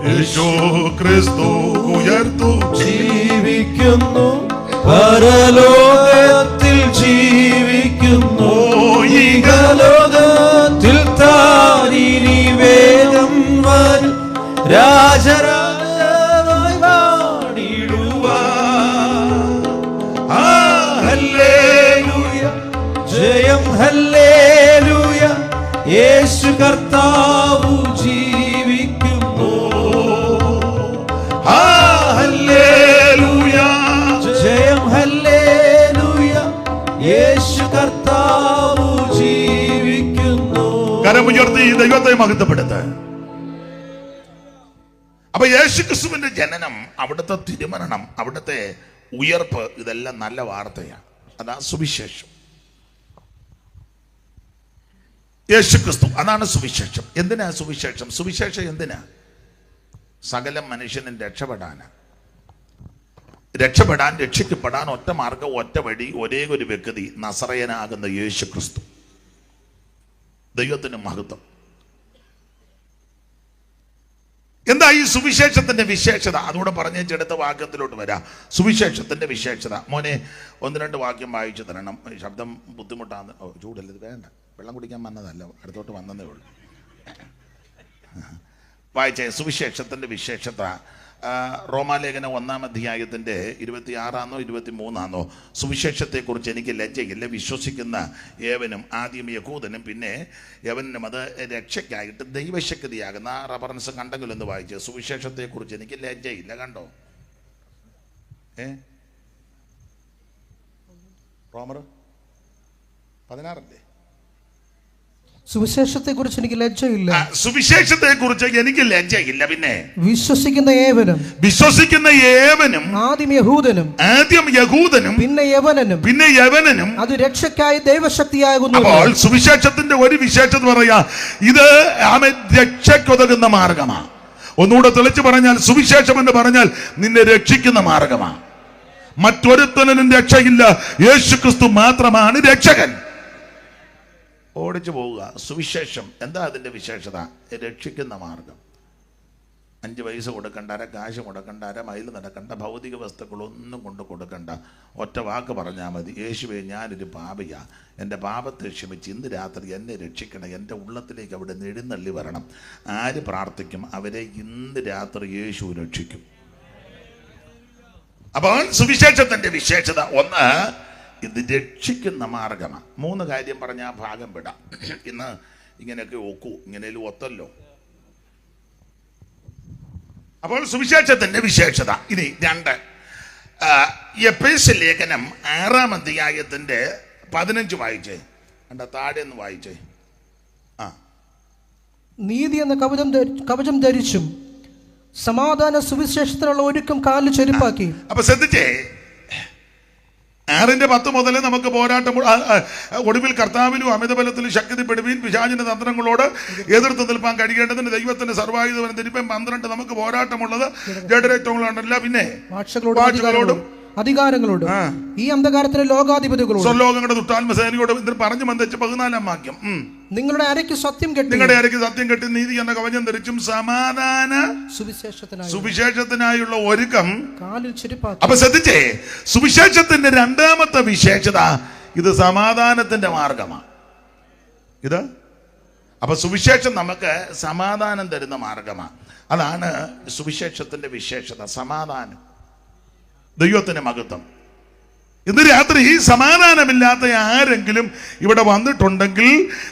യേശുക്രിസ്തു ഉയർത്തു, ജീവിക്കുന്നു പരലോകത്തിൽ, ജീവിക്കുന്നു ഈകലോകത്തിൽ. താരിനി വേഗം വരും രാജരാജാവായി വാണിടുവാൻ. ഹല്ലേലൂയ, ജയം ഹല്ലേലൂയ, യേശു കർത്താവു ജീവിക്കുന്നു. ഹല്ലേലൂയ, ജയം ഹല്ലേലൂയ, യേശു കർത്താവു ജീവിക്കുന്നു. കരമുയർത്തി ദൈവത്തെ മഹത്വപ്പെടുത്താൻ. അപ്പൊ യേശുക്രിസ്തുവിന്റെ ജനനം, അവിടുത്തെ തിരുമരണം, അവിടുത്തെ ഉയർപ്പ്, ഇതെല്ലാം നല്ല വാർത്തയാണ്. അതാ സുവിശേഷം. യേശുക്രിസ്തു, അതാണ് സുവിശേഷം. എന്തിനാ സുവിശേഷം? സുവിശേഷം എന്തിനാ? സകല മനുഷ്യനും രക്ഷപ്പെടാൻ, രക്ഷിക്കപ്പെടാൻ ഒറ്റ മാർഗം, ഒറ്റ വഴി, ഒരേ ഒരു വ്യക്തി, നസറയനാകുന്ന യേശുക്രിസ്തു. ദൈവത്തിന് മഹത്വം. എന്താ ഈ സുവിശേഷത്തിന്റെ വിശേഷത? അതുകൂടെ പറഞ്ഞേച്ചെടുത്ത വാക്യത്തിലോട്ട് വരാം. സുവിശേഷത്തിന്റെ വിശേഷത. മോനെ 1-2 വാക്യം വായിച്ചു തരണം. ശബ്ദം ബുദ്ധിമുട്ടാണ്. ചൂടല്ല, ഇത് വേണ്ട, വെള്ളം കുടിക്കാൻ വന്നതല്ല, അടുത്തോട്ട് വന്നതേ ഉള്ളൂ. വായിച്ചേ സുവിശേഷത്തിന്റെ വിശേഷത. റോമാലേഖനം 1-ാം അധ്യായത്തിന്റെ 26-ാന്നോ 23-ാന്നോ. സുവിശേഷത്തെക്കുറിച്ച് എനിക്ക് ലജ്ജയില്ല, വിശ്വസിക്കുന്ന ഏവനും, ആദ്യം യഹൂദനും പിന്നെ യവനും, അത് രക്ഷയ്ക്കായിട്ട് ദൈവശക്തിയാകുന്ന റഫറൻസ് കണ്ടെങ്കിലൊന്ന് വായിച്ച്. സുവിശേഷത്തെക്കുറിച്ച് എനിക്ക് ലജ്ജയില്ല. കണ്ടോ? റോമർ 16 സുവിശേഷത്തെക്കുറിച്ച് എനിക്ക് ലജ്ജയില്ല. സുവിശേഷത്തെക്കുറിച്ച് എനിക്ക് ലജ്ജയില്ല. പിന്നെ വിശ്വസിക്കുന്ന ഏവനും ആദ്യം യഹൂദനും പിന്നെ യവനനും അത് രക്ഷയ്ക്കായി ദൈവശക്തിയാകുന്നു. അപ്പോൾ സുവിശേഷത്തിന്റെ ഒരു വിശേഷത പറയാ, ഇത് രക്ഷയ്ക്കൊതുകുന്ന മാർഗമാണ്. ഒന്നുകൂടെ തെളിച്ച് പറഞ്ഞാൽ, സുവിശേഷം എന്ന് പറഞ്ഞാൽ നിന്നെ രക്ഷിക്കുന്ന മാർഗമാണ്. മറ്റൊരുത്തനും രക്ഷയില്ല, യേശുക്രിസ്തു മാത്രമാണ് രക്ഷകൻ. ഓടിച്ചു പോവുക. സുവിശേഷം എന്താ അതിൻ്റെ വിശേഷത? രക്ഷിക്കുന്ന മാർഗം. 5 പൈസ കൊടുക്കണ്ട, കാശ് കൊടുക്കണ്ട, മൈൽ നടക്കണ്ട, ഭൗതിക വസ്തുക്കളൊന്നും കൊണ്ട് കൊടുക്കണ്ട. ഒറ്റ വാക്ക് പറഞ്ഞാൽ മതി, യേശുവേ ഞാനൊരു പാപിയാ, എൻ്റെ പാപത്തെ ക്ഷമിച്ച് ഇന്ന് രാത്രി എന്നെ രക്ഷിക്കണം, എൻ്റെ ഉള്ളത്തിലേക്ക് അവിടെ എഴുന്നള്ളി വരണം. ആര് പ്രാർത്ഥിക്കും അവരെ ഇന്ന് രാത്രി യേശു രക്ഷിക്കും. അപ്പോൾ സുവിശേഷത്തിൻ്റെ വിശേഷത 1, ഇത് രക്ഷിക്കുന്ന മാർഗമാണ്. 3 കാര്യം പറഞ്ഞ ആ ഭാഗം വിടാം. ഇന്ന് ഇങ്ങനെയൊക്കെ ഒക്കൂ, ഇങ്ങനെയും ഒത്തല്ലോ. അപ്പോൾ സുവിശേഷത്തിന്റെ വിശേഷത. ഇനി 2, എഫേസ്യ ലേഖനം 6-ാം അധ്യായത്തിന്റെ 15 വായിച്ചേ. താഴെ ഒന്ന് വായിച്ചേ. നീതി എന്ന കവചം ധരിച്ചും സമാധാന സുവിശേഷത്തിനുള്ള ഒരുക്കം കാലിൽ ചെരുപ്പാക്കി. അപ്പൊ ശ്രദ്ധിച്ചേ, 6:10 മുതൽ നമുക്ക് പോരാട്ടം. ഒടുവിൽ കർത്താവിലും അമിതബലത്തിലും ശക്തിപ്പെടുവീൻ, പിശാചിന്റെ തന്ത്രങ്ങളോട് എതിർത്ത് നിൽപ്പാൻ കഴിയേണ്ടതിന് ദൈവത്തിന്റെ സർവ്വായുധം ധരിപ്പാൻ. 12 നമുക്ക് പോരാട്ടമുള്ളത് ജഡരക്തങ്ങളോടല്ല, പിന്നെ ഭാഷകളോടും അധികാരങ്ങളോടും ഈ അന്ധകാരത്തിലെ ലോകാധിപതികളോടും സ്വലോകങ്ങളുടെ ദുഷ്ടാത്മസേനയോടും. ഇതിന് പറഞ്ഞു മന്ദിച്ച് 14-ാം വാക്യം. നിങ്ങളുടെ അരയ്ക്ക് സത്യം കെട്ടി നീതി എന്ന കവചം ധരിച്ചും സമാധാന സുവിശേഷത്തിനായുള്ള ഒരുക്കം കാലിൽ ചെരുപ്പാക്കി. അപ്പൊ ശ്രദ്ധിച്ചേ, സുവിശേഷത്തിന്റെ 2-ാമത്തെ വിശേഷത ഇത് സമാധാനത്തിന്റെ മാർഗമാണ്. ഇത് അപ്പൊ സുവിശേഷം നമുക്ക് സമാധാനം തരുന്ന മാർഗമാണ്. അതാണ് സുവിശേഷത്തിന്റെ വിശേഷത, സമാധാനം. ദൈവത്തിന് മഹത്വം. ഇന്ന് രാത്രി സമാധാനമില്ലാത്ത ആരെങ്കിലും ഇവിടെ വന്നിട്ടുണ്ടെങ്കിൽ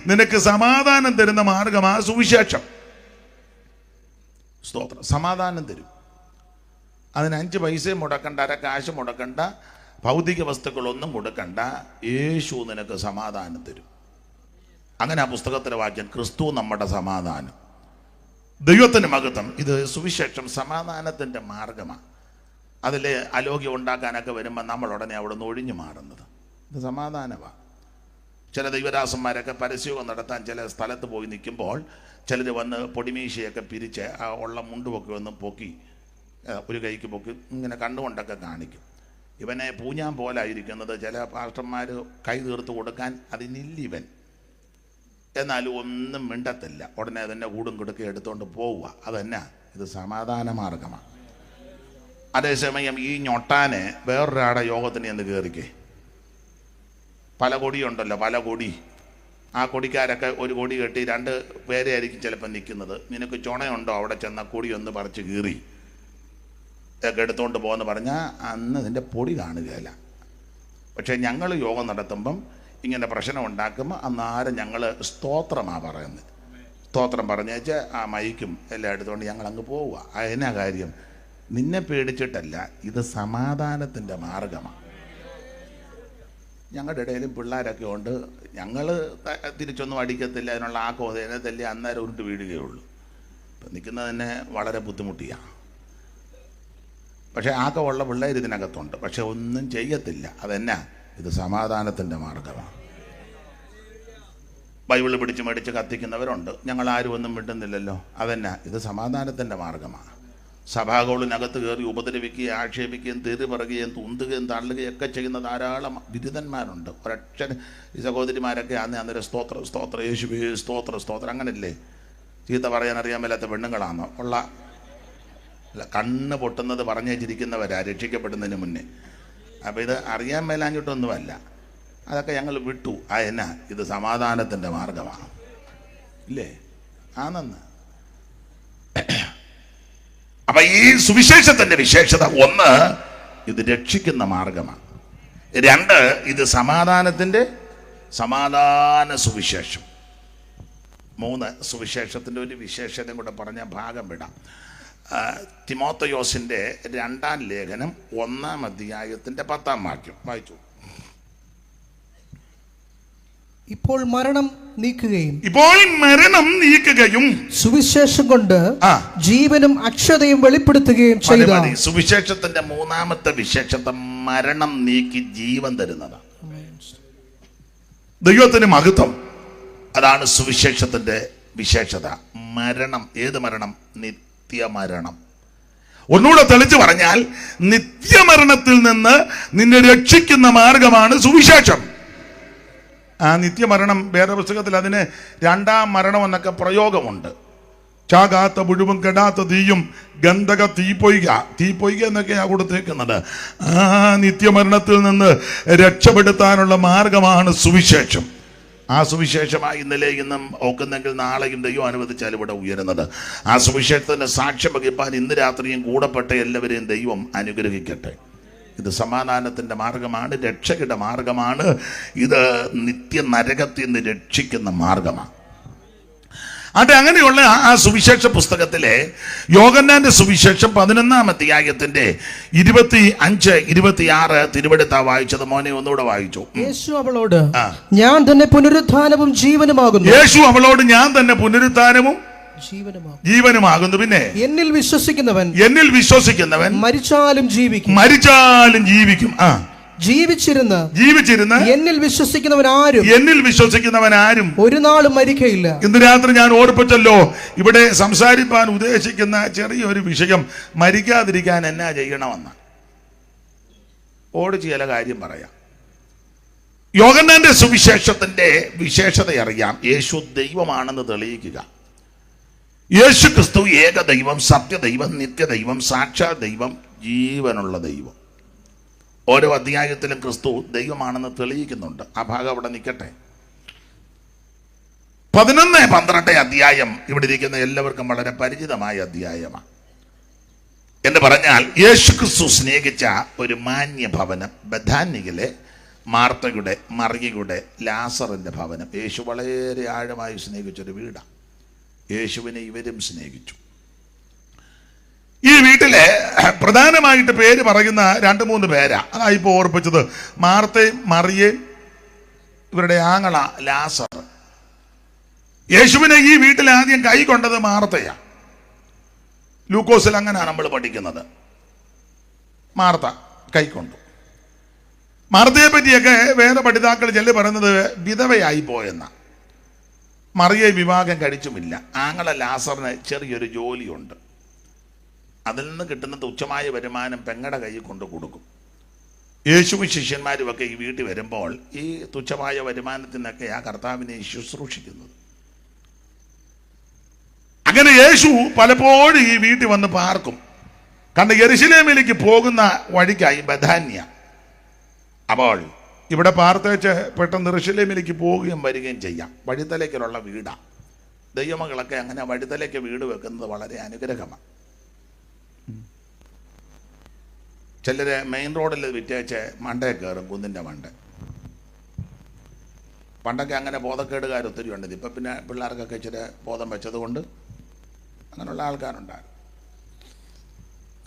നിനക്ക് സമാധാനം തരുന്ന മാർഗമാ സുവിശേഷം. സ്തോത്രം. സമാധാനം തരും. അതിന് 5 പൈസയും മുടക്കണ്ട, കാശ് മുടക്കണ്ട, ഭൗതിക വസ്തുക്കളൊന്നും കൊടുക്കണ്ട. യേശു നിനക്ക് സമാധാനം തരും. അങ്ങനെ ആ പുസ്തകത്തിലെ വാക്യം, ക്രിസ്തു നമ്മുടെ സമാധാനം. ദൈവത്തിന് മഹത്വം. ഇത് സുവിശേഷം സമാധാനത്തിന്റെ മാർഗമാണ്. അതിൽ അലോഗ്യം ഉണ്ടാക്കാനൊക്കെ വരുമ്പോൾ നമ്മൾ ഉടനെ അവിടെ നിന്ന് ഒഴിഞ്ഞു മാറുന്നത് ഇത് സമാധാനമാണ്. ചില ദൈവദാസന്മാരൊക്കെ പരസ്യവും നടത്താൻ ചില സ്ഥലത്ത് പോയി നിൽക്കുമ്പോൾ ചിലർ വന്ന് പൊടിമീശയൊക്കെ പിരിച്ച് ആ ഉള്ള മുണ്ടുമൊക്കെ ഒന്ന് പൊക്കി, ഒരു കൈക്ക് പൊക്കി ഇങ്ങനെ കണ്ടുകൊണ്ടൊക്കെ കാണിക്കും. ഇവനെ പൂഞ്ഞാൻ പോലായിരിക്കുന്നത് ചില പാസ്റ്റർമാർ കൈ തീർത്ത് കൊടുക്കാൻ അതിനില്ലിവൻ. എന്നാലും ഒന്നും മിണ്ടത്തില്ല, ഉടനെ തന്നെ കൂടും കൊടുക്കുക എടുത്തുകൊണ്ട് പോവുക. അതന്നെ ഇത് സമാധാന മാർഗമാണ്. അതേസമയം ഈ ഞൊട്ടാനെ വേറൊരാടെ യോഗത്തിന് എന്ന് കയറിക്കേ. പല കൊടിയുണ്ടല്ലോ, പല കൊടി. ആ കൊടിക്കാരൊക്കെ ഒരു കൊടി കെട്ടി 2 പേരെ ആയിരിക്കും ചിലപ്പോൾ നിൽക്കുന്നത്. നിനക്ക് ചുണയുണ്ടോ അവിടെ ചെന്ന കൊടി ഒന്ന് പറിച്ച് കീറി ഒക്കെ എടുത്തുകൊണ്ട് പോകുമെന്ന് പറഞ്ഞാൽ അന്ന് നിൻ്റെ പൊടി കാണുകയില്ല. പക്ഷേ ഞങ്ങൾ യോഗം നടത്തുമ്പം ഇങ്ങനെ പ്രശ്നം ഉണ്ടാക്കുമ്പോൾ അന്നാരും ഞങ്ങൾ സ്തോത്രമാണ് പറയുന്നത്. സ്തോത്രം പറഞ്ഞേച്ച് ആ മൈക്കും എല്ലാം എടുത്തുകൊണ്ട് ഞങ്ങൾ അങ്ങ് പോവുക. അതിനാ കാര്യം, നിന്നെ പേടിച്ചിട്ടല്ല, ഇത് സമാധാനത്തിൻ്റെ മാർഗമാണ്. ഞങ്ങളുടെ ഇടയിലും പിള്ളേരൊക്കെ ഉണ്ട്, ഞങ്ങൾ തിരിച്ചൊന്നും അടിക്കത്തില്ല, അതിനുള്ള ആക്കോതേനെ തല്ലി അന്നേരം ഉരുട്ട് വീഴുകയുള്ളൂ. നിൽക്കുന്നത് തന്നെ വളരെ ബുദ്ധിമുട്ടിയാണ്. പക്ഷേ ആകെ ഉള്ള പിള്ളേർ ഇതിനകത്തുണ്ട്, പക്ഷെ ഒന്നും ചെയ്യത്തില്ല. അതെന്നാ? ഇത് സമാധാനത്തിൻ്റെ മാർഗമാണ്. ബൈബിള് പിടിച്ച് മേടിച്ച് കത്തിക്കുന്നവരുണ്ട്, ഞങ്ങളാരും ഒന്നും മിണ്ടുന്നില്ലല്ലോ. അതെന്നാ? ഇത് സമാധാനത്തിൻ്റെ മാർഗമാണ്. സഭാഗോളിനകത്ത് കയറി ഉപദ്രവിക്കുകയും ആക്ഷേപിക്കുകയും തെറി പറയുകയും തുന്തുകയും തള്ളുകയും ഒക്കെ ചെയ്യുന്ന ധാരാളം ബിരുദന്മാരുണ്ട്. ഒരക്ഷരം ഈ സഹോദരിമാരൊക്കെ അന്നേരം സ്തോത്ര സ്തോത്ര യേശുവേ സ്തോത്ര സ്തോത്രം അങ്ങനല്ലേ. ചീത്ത പറയാൻ അറിയാൻ മേലാത്ത പെണ്ണുങ്ങളാണോ ഉള്ള? അല്ല, കണ്ണ് പൊട്ടുന്നത് പറഞ്ഞേച്ചിരിക്കുന്നവരാ രക്ഷിക്കപ്പെടുന്നതിന് മുന്നേ. അപ്പോൾ ഇത് അറിയാൻ മേലാഞ്ഞിട്ടൊന്നുമല്ല, അതൊക്കെ ഞങ്ങൾ വിട്ടു. എന്നാ? ഇത് സമാധാനത്തിൻ്റെ മാർഗമാണ്. ഇല്ലേ? ആണെന്ന്. അപ്പൊ ഈ സുവിശേഷത്തിന്റെ വിശേഷത, ഒന്ന്, ഇത് രക്ഷിക്കുന്ന മാർഗമാണ്. രണ്ട്, ഇത് സമാധാന സുവിശേഷം. മൂന്ന്, സുവിശേഷത്തിൻ്റെ ഒരു വിശേഷതയും കൂടെ പറഞ്ഞ ഭാഗം വിടാം. തിമോത്തയോസിൻ്റെ 2-ാം ലേഖനം 1-ാം അധ്യായത്തിൻ്റെ 10-ാം വാക്യം വായിച്ചു. ഇപ്പോൾ മരണം നീക്കുകയും സുവിശേഷം കൊണ്ട് ജീവനും അക്ഷതയും വെളിപ്പെടുത്തുകയും ചെയ്ത സുവിശേഷത്തിന്റെ 3-ാമത്തെ വിശേഷത മരണം നീക്കി ജീവൻ തരുന്നതാണ്. ദൈവത്തിന് മഹത്വം. അതാണ് സുവിശേഷത്തിന്റെ വിശേഷത. മരണം. ഏത് മരണം? നിത്യമരണം. ഒന്നുകൂടെ തെളിച്ചു പറഞ്ഞാൽ, നിത്യമരണത്തിൽ നിന്ന് നിന്നെ രക്ഷിക്കുന്ന മാർഗമാണ് സുവിശേഷം. ആ നിത്യമരണം വേദപുസ്തകത്തിൽ അതിന് 2-ാം മരണം എന്നൊക്കെ പ്രയോഗമുണ്ട്. ചാകാത്ത മുഴുവൻ കെടാത്ത തീയും ഗന്ധക തീപ്പൊയ്ക എന്നൊക്കെയാണ് കൊടുത്തേക്കുന്നത്. ആ നിത്യമരണത്തിൽ നിന്ന് രക്ഷപ്പെടുത്താനുള്ള മാർഗമാണ് സുവിശേഷം. ആ സുവിശേഷമായി ഇന്നലെ ഇന്നും ഓക്കുന്നെങ്കിൽ നാളെയും ദൈവം അനുവദിച്ചാൽ ഇവിടെ ഉയരുന്നത്. ആ സുവിശേഷത്തിന്റെ സാക്ഷ്യം വഹിപ്പാൻ ഇന്ന് രാത്രിയും കൂടപ്പെട്ട എല്ലാവരെയും ദൈവം അനുഗ്രഹിക്കട്ടെ. ഇത് സമാധാനത്തിൻ്റെ മാർഗമാണ്, രക്ഷയുടെ മാർഗമാണ്. ഇത് നിത്യ നരകത്തിൽ നിന്ന് രക്ഷിക്കുന്ന മാർഗമാണ്. അത് അങ്ങനെയുള്ള ആ സുവിശേഷ പുസ്തകത്തിലെ യോഹന്നാന്റെ സുവിശേഷം 11-ാം അധ്യായത്തിന്റെ 25-26 തിരുവെടുത്താ വായിച്ചത്. മോനെ ഒന്നുകൂടെ വായിച്ചു. യേശു അവളോട്, ഞാൻ തന്നെ പുനരുത്ഥാനവും ജീവനുമാകുന്നു. യേശു അവളോട്, ഞാൻ തന്നെ പുനരുത്ഥാനവും ജീവനുമാകുന്നു. പിന്നെ എന്നിൽ വിശ്വസിക്കുന്നവൻ മരിച്ചാലും ജീവിക്കും. ജീവിച്ചിരുന്ന് എന്നിൽ വിശ്വസിക്കുന്നവൻ ആരും ഒരു നാളും മരിക്കയില്ല. ഇന്ന് രാത്രി ഞാൻ ഓർപ്പിച്ചല്ലോ, ഇവിടെ സംസാരിപ്പാൻ ഉദ്ദേശിക്കുന്ന ചെറിയൊരു വിഷയം മരിക്കാതിരിക്കാൻ എന്നാ ചെയ്യണമെന്ന്. ഓടിച്ച് ചില കാര്യം പറയാം. യോഹന്നാന്റെ സുവിശേഷത്തിന്റെ വിശേഷത അറിയാം. യേശു ദൈവമാണെന്ന് തെളിയിക്കുക. യേശു ക്രിസ്തു ഏക ദൈവം, സത്യദൈവം, നിത്യദൈവം, സാക്ഷാൽ ദൈവം, ജീവനുള്ള ദൈവം. ഓരോ അധ്യായത്തിലും ക്രിസ്തു ദൈവമാണെന്ന് തെളിയിക്കുന്നുണ്ട്. ആ ഭാഗം അവിടെ നിൽക്കട്ടെ. 11-12 അധ്യായം ഇവിടെ ഇരിക്കുന്ന എല്ലാവർക്കും വളരെ പരിചിതമായ അധ്യായമാണ്. എന്ന് പറഞ്ഞാൽ, യേശു ക്രിസ്തു സ്നേഹിച്ച ഒരു മാന്യ ഭവനം, ബഥാന്യയിലെ മാർത്തയുടെ, മറിയയുടെ, ലാസറിന്റെ ഭവനം. യേശു വളരെ ആഴമായി സ്നേഹിച്ചൊരു വീടാണ്. യേശുവിനെ ഇവരും സ്നേഹിച്ചു. ഈ വീട്ടിലെ പ്രധാനമായിട്ട് പേര് പറയുന്ന 2-3 പേരാ. അതായി ഇപ്പോൾ ഓർപ്പിച്ചത്. മാർത്തയും മറിയയും ഇവരുടെ ആങ്ങള ലാസർ. യേശുവിനെ ഈ വീട്ടിൽ ആദ്യം കൈ കൊണ്ടത് മാർത്തയാ. ലൂക്കോസിൽ അങ്ങനെയാണ് നമ്മൾ പഠിക്കുന്നത്. മാർത്ത കൈക്കൊണ്ടു. മാർത്തയെ പറ്റിയൊക്കെ വേറെ പഠിതാക്കൾ ചെല്ലി പറയുന്നത് വിധവയായി പോയെന്ന. മറിയെ വിവാഹം കഴിച്ചുമില്ല. ആങ്ങള ലാസറിന് ചെറിയൊരു ജോലിയുണ്ട്. അതിൽ നിന്ന് കിട്ടുന്ന തുച്ഛമായ വരുമാനം പെങ്ങടെ കയ്യിൽ കൊണ്ട് കൊടുക്കും. യേശുവും ശിഷ്യന്മാരുമൊക്കെ ഈ വീട്ടിൽ വരുമ്പോൾ ഈ തുച്ഛമായ വരുമാനത്തിനൊക്കെ ആ കർത്താവിനെ ശുശ്രൂഷിക്കുന്നത്. അങ്ങനെ യേശു പലപ്പോഴും ഈ വീട്ടിൽ വന്ന് പാർക്കും. കാരണം യെരുശലേമിലേക്ക് പോകുന്ന വഴിക്കായി ബഥാന്യ. അപ്പോൾ ഇവിടെ പാർത്തേച്ച് പെട്ടെന്ന് യെരുശലേമിലേക്ക് പോവുകയും വരികയും ചെയ്യാം. വഴിത്തലേക്കിലുള്ള വീടാണ്. ദൈവമകളൊക്കെ അങ്ങനെ വഴിത്തലേക്ക് വീട് വെക്കുന്നത് വളരെ അനുഗ്രഹമാണ്. ചിലർ മെയിൻ റോഡിൽ വിറ്റേച്ച് മണ്ടേ കയറും, കുന്നിൻ്റെ മണ്ട. പണ്ടൊക്കെ അങ്ങനെ ബോധക്കേടുകാർ ഒത്തിരി ഉണ്ട്. ഇപ്പം പിന്നെ പിള്ളേർക്കൊക്കെ ഇച്ചിരി ബോധം വെച്ചത് കൊണ്ട് അങ്ങനെയുള്ള ആൾക്കാരുണ്ടായിരുന്നു.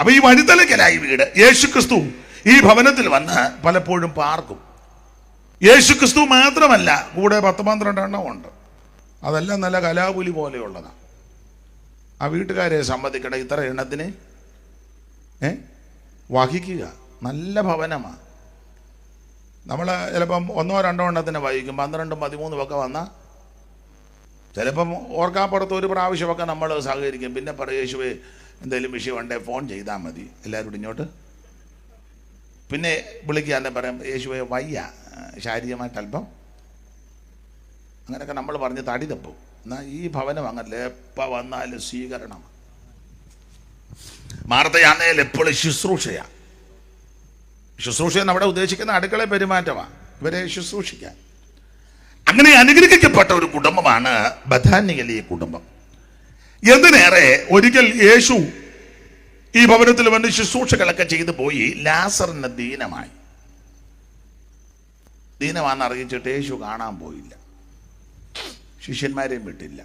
അപ്പം ഈ വഴിത്തലക്കലായി വീട്. യേശു ക്രിസ്തു ഈ ഭവനത്തിൽ വന്ന് പലപ്പോഴും പാർക്കും. യേശു ക്രിസ്തു മാത്രമല്ല, കൂടെ 10-12 എണ്ണം ഉണ്ട്. അതെല്ലാം നല്ല കലാപുലി പോലെയുള്ളതാണ്. ആ വീട്ടുകാരെ സമ്മതിക്കണം, ഇത്ര എണ്ണത്തിന് വഹിക്കുക. നല്ല ഭവനമാണ്. നമ്മൾ ചിലപ്പം 1-2 എണ്ണത്തിന് വഹിക്കും. 12, 13 ഒക്കെ വന്നാൽ ചിലപ്പം ഓർക്കാപ്പുറത്ത് ഒരു പ്രാവശ്യമൊക്കെ നമ്മൾ സഹകരിക്കും. പിന്നെ പറയും, യേശുവേ എന്തെങ്കിലും വിഷയമുണ്ടെങ്കിൽ ഫോൺ ചെയ്താൽ മതി, എല്ലാവരും കൂടി ഇങ്ങോട്ട്. പിന്നെ വിളിക്കുക, പറയും യേശുവേ വയ്യ, ശാരീരികമായിട്ട് അല്പം, അങ്ങനെയൊക്കെ നമ്മൾ പറഞ്ഞ് തടി തപ്പും. എന്നാൽ ഈ ഭവനം അങ്ങനല്ല, എപ്പോൾ വന്നാലും സ്വീകരണം. മാർത്തയാന്നേൽ എപ്പോഴും ശുശ്രൂഷയാണ്. ശുശ്രൂഷ നമ്മുടെ ഉദ്ദേശിക്കുന്ന അടുക്കള പെരുമാറ്റമാണ്, ഇവരെ ശുശ്രൂഷിക്കാൻ. അങ്ങനെ അനുഗ്രഹിക്കപ്പെട്ട ഒരു കുടുംബമാണ് ബഥാന്യയിലെ ഈ കുടുംബം. എന്തിനേറെ, ഒരിക്കൽ യേശു ഈ ഭവനത്തിൽ വന്ന് ശുശ്രൂഷകളൊക്കെ ചെയ്തു പോയി. ലാസറിന് ദീനമായി. ദീനമാണെന്ന് അറിയിച്ചിട്ട് യേശു കാണാൻ പോയില്ല, ശിഷ്യന്മാരെയും വിട്ടില്ല.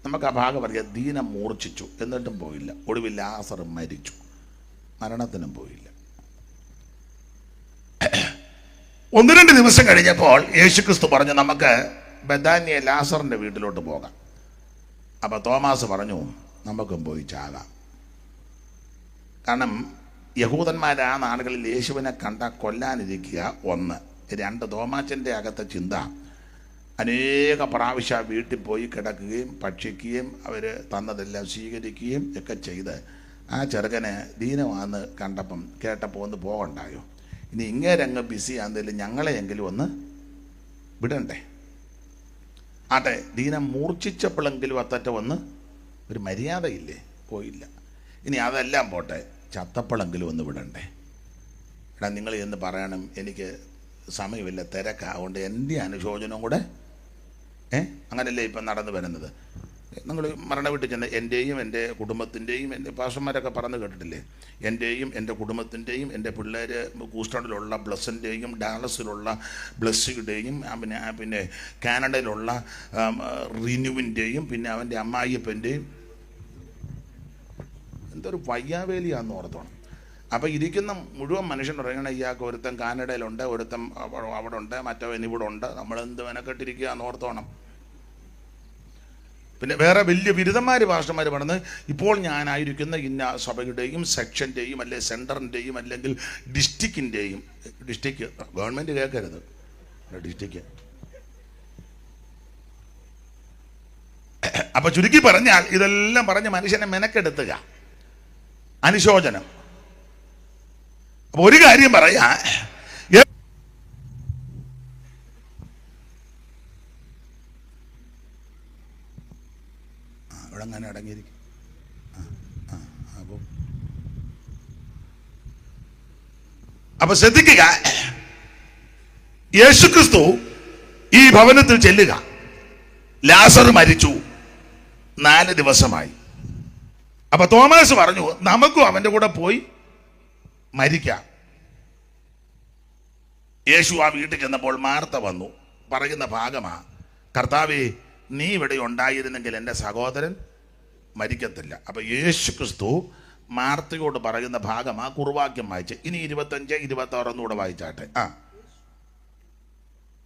നമുക്ക് ആ ഭാഗം പറയാം. ദീനം മൂർച്ഛിച്ചു, എന്നിട്ടും പോയില്ല. ഒടുവിൽ ലാസർ മരിച്ചു, മരണത്തിനും പോയില്ല. 1-2 ദിവസം കഴിഞ്ഞപ്പോൾ യേശുക്രിസ്തു പറഞ്ഞു, നമുക്ക് ബഥാന്യ ലാസറിന്റെ വീട്ടിലോട്ട് പോകാം. അപ്പൊ തോമാസ് പറഞ്ഞു, നമുക്കും പോയി ചാകാം. കാരണം യഹൂദന്മാർ ആ നാടുകളിൽ യേശുവിനെ കണ്ട കൊല്ലാനിരിക്കുക 1. 2, തോമാച്ചൻ്റെ അകത്തെ ചിന്ത, അനേക പ്രാവശ്യം വീട്ടിൽ പോയി കിടക്കുകയും ഭക്ഷിക്കുകയും അവർ തന്നതെല്ലാം സ്വീകരിക്കുകയും ഒക്കെ ചെയ്ത് ആ ചെറുക്കനെ ദീനമാണെന്ന് കണ്ടപ്പം കേട്ടപ്പോൾ ഒന്ന് പോകണ്ടായോ, ഇനി ഇങ്ങേരങ്ങ് ബിസി ആണെങ്കിലും ഞങ്ങളെയെങ്കിലും ഒന്ന് വിടണ്ടേ. ആട്ടെ, ദീനം മൂർച്ഛിച്ചപ്പോഴെങ്കിലും അത്തറ്റ വന്ന് ഒരു മര്യാദയില്ലേ, പോയില്ല. ഇനി അതെല്ലാം പോട്ടെ, ചത്തപ്പോഴെങ്കിലും ഒന്ന് വിടണ്ടേ. എടാ, നിങ്ങൾ എന്ന് പറയണം, എനിക്ക് സമയമില്ല, തിരക്കാവുകൊണ്ട് എൻ്റെ അനുശോചനവും കൂടെ അങ്ങനെയല്ലേ ഇപ്പം നടന്നു വരുന്നത്. നിങ്ങൾ മരണ വീട്ടിൽ ചെന്ന് എൻ്റെയും എൻ്റെ കുടുംബത്തിൻ്റെയും, എൻ്റെ പാസ്റ്റർമാരൊക്കെ പറഞ്ഞു കേട്ടിട്ടില്ലേ, എൻ്റെയും എൻ്റെ കുടുംബത്തിൻ്റെയും എൻ്റെ പിള്ളേർ ഹൂസ്റ്റണിലുള്ള ബ്ലസ്സിൻ്റെയും ഡാലസിലുള്ള ബ്ലസ്സിയുടെയും പിന്നെ കാനഡയിലുള്ള റിനുവിൻ്റെയും പിന്നെ അവൻ്റെ അമ്മായിയപ്പൻ്റെയും. എന്തൊരു വയ്യാവേലിയാണെന്ന് ഓർത്തോണം. അപ്പം ഇരിക്കുന്ന മുഴുവൻ മനുഷ്യൻ പറയണം, ഇയാൾക്ക് ഒരുത്തൻ കാനഡയിലുണ്ട്, ഒരുത്തൻ അവിടെ ഉണ്ട്, മറ്റവൻ ഇവിടെ ഉണ്ട്, നമ്മളെന്ത് മെനക്കെട്ടിരിക്കുക എന്ന് ഓർത്തോണം. പിന്നെ വേറെ വലിയ ബിരുദന്മാർ പാസ്റ്റർമാർ പറഞ്ഞ്, ഇപ്പോൾ ഞാനായിരിക്കുന്ന ഇന്ന സഭയുടെയും സെക്ഷൻ്റെയും അല്ലെ സെൻറ്ററിൻ്റെയും അല്ലെങ്കിൽ ഡിസ്ട്രിക്റ്റിൻ്റെയും, ഡിസ്ട്രിക്റ്റ് ഗവൺമെൻറ് കേൾക്കരുത്, ഡിസ്ട്രിക്റ്റ്. അപ്പം ചുരുക്കി പറഞ്ഞാൽ ഇതെല്ലാം പറഞ്ഞ് മനുഷ്യനെ മെനക്കെടുത്തുക, അനുശോചനം. അപ്പൊ ഒരു കാര്യം പറയാ, ഇവിടെ അങ്ങനെ അടങ്ങിയിരിക്കും. അപ്പൊ ശ്രദ്ധിക്കുക, യേശുക്രിസ്തു ഈ ഭവനത്തിൽ ചെല്ലുക. ലാസർ മരിച്ചു, 4 ദിവസമായി. അപ്പൊ തോമസ് പറഞ്ഞു, നമുക്കും അവന്റെ കൂടെ പോയി മരിക്കാം. യേശു ആ വീട്ടിൽ ചെന്നപ്പോൾ മാർത്ത വന്നു പറയുന്ന ഭാഗമാ, കർത്താവേ, നീ ഇവിടെ ഉണ്ടായിരുന്നെങ്കിൽ എൻ്റെ സഹോദരൻ മരിക്കത്തില്ല. അപ്പൊ യേശു ക്രിസ്തു മാർത്തയോട് പറയുന്ന ഭാഗമാ കുറുവാക്യം വായിച്ച്. ഇനി 25, 26 ഒന്നുകൂടെ വായിച്ചാട്ടെ.